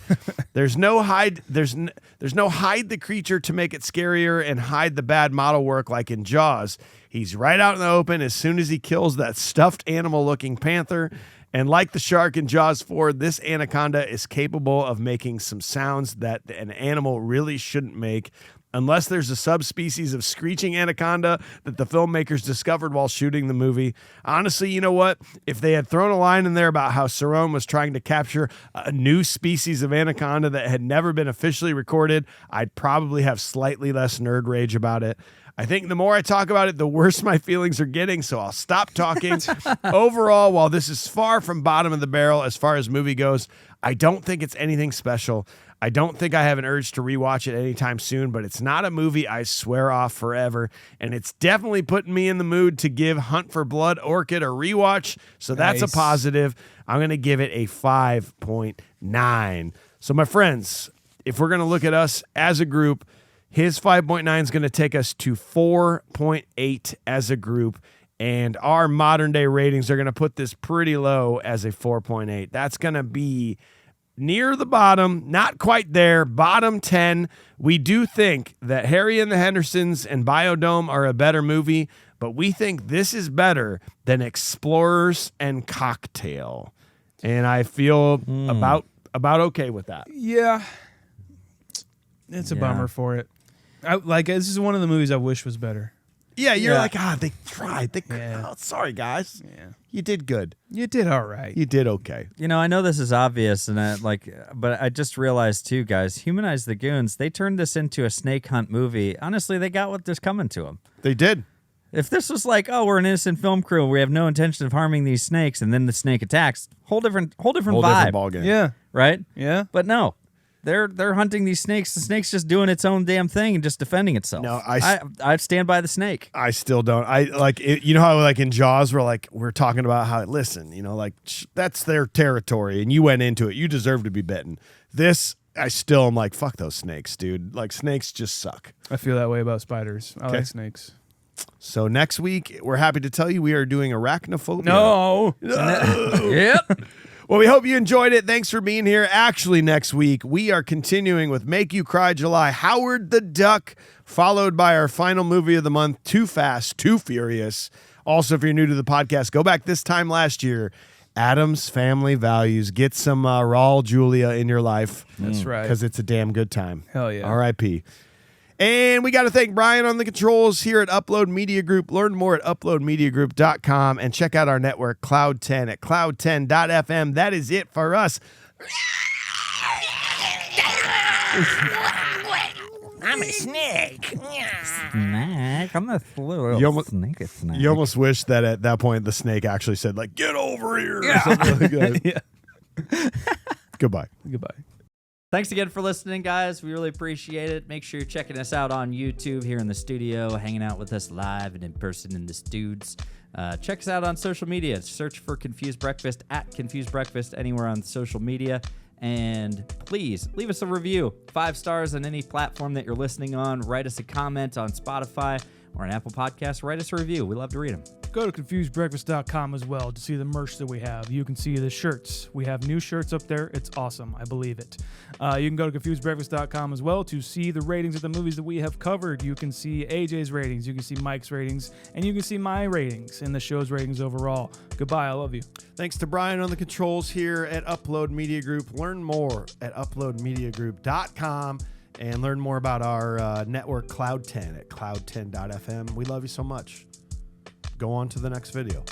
There's no hide the creature to make it scarier and hide the bad model work like in Jaws. He's right out in the open as soon as he kills that stuffed animal-looking panther. And like the shark in Jaws 4, this anaconda is capable of making some sounds that an animal really shouldn't make. unless there's a subspecies of screeching anaconda that the filmmakers discovered while shooting the movie. Honestly, you know what? If they had thrown a line in there about how Cerrone was trying to capture a new species of anaconda that had never been officially recorded, I'd probably have slightly less nerd rage about it. I think the more I talk about it, the worse my feelings are getting, so I'll stop talking. Overall, while this is far from bottom of the barrel as far as movie goes, I don't think it's anything special. I don't think I have an urge to rewatch it anytime soon, but it's not a movie I swear off forever, and it's definitely putting me in the mood to give Hunt for Blood Orchid a rewatch, so that's a positive. I'm going to give it a 5.9. So my friends, if we're going to look at us as a group, his 5.9 is going to take us to 4.8 as a group, and our modern day ratings are going to put this pretty low as a 4.8. That's going to be near the bottom, not quite there, bottom 10. We do think that Harry and the Hendersons and Biodome are a better movie, but we think this is better than Explorers and Cocktail. And I feel about okay with that. Yeah. It's a bummer for it. This is one of the movies I wish was better. Yeah, you're like, they tried. Sorry, guys. Yeah. You did good. You did all right. You did okay. You know, I know this is obvious, but I just realized too, guys, Humanize the Goons, they turned this into a snake hunt movie. Honestly, they got what there's coming to them. They did. If this was like, oh, we're an innocent film crew, we have no intention of harming these snakes, and then the snake attacks, whole different vibe. Different ballgame. Yeah. Right? Yeah. But no. They're hunting these snakes. The snake's just doing its own damn thing and just defending itself. No, I stand by the snake. I still don't. I like it, you know how like in Jaws we're talking about how listen, that's their territory and you went into it. You deserve to be bitten. This I still am like fuck those snakes, dude. Like snakes just suck. I feel that way about spiders. I like snakes. So next week we're happy to tell you we are doing arachnophobia. No. Yep. Well, we hope you enjoyed it. Thanks for being here. Actually, next week, we are continuing with Make You Cry July, Howard the Duck, followed by our final movie of the month, Too Fast, Too Furious. Also, if you're new to the podcast, go back this time last year. Adam's Family Values. Get some Raul Julia in your life. That's right. Because it's a damn good time. Hell yeah. R.I.P. And we got to thank Brian on the controls here at Upload Media Group. Learn more at uploadmediagroup.com and check out our network, Cloud 10, at cloud10.fm. That is it for us. I'm a snake. Snake. I'm a little snake. You almost wish that at that point the snake actually said, like, get over here. Or something like that. Yeah. Goodbye. Goodbye. Thanks again for listening, guys. We really appreciate it. Make sure you're checking us out on YouTube here in the studio, hanging out with us live and in person in the studs. Check us out on social media. Search for Confused Breakfast at Confused Breakfast anywhere on social media. And please leave us a review. 5 stars on any platform that you're listening on. Write us a comment on Spotify or on Apple Podcasts. Write us a review. We love to read them. Go to confusedbreakfast.com as well to see the merch that we have. You can see the shirts. We have new shirts up there. It's awesome. I believe it. You can go to confusedbreakfast.com as well to see the ratings of the movies that we have covered. You can see AJ's ratings. You can see Mike's ratings. And you can see my ratings and the show's ratings overall. Goodbye. I love you. Thanks to Brian on the controls here at Upload Media Group. Learn more at uploadmediagroup.com and learn more about our network, Cloud 10, at cloud10.fm. We love you so much. Go on to the next video.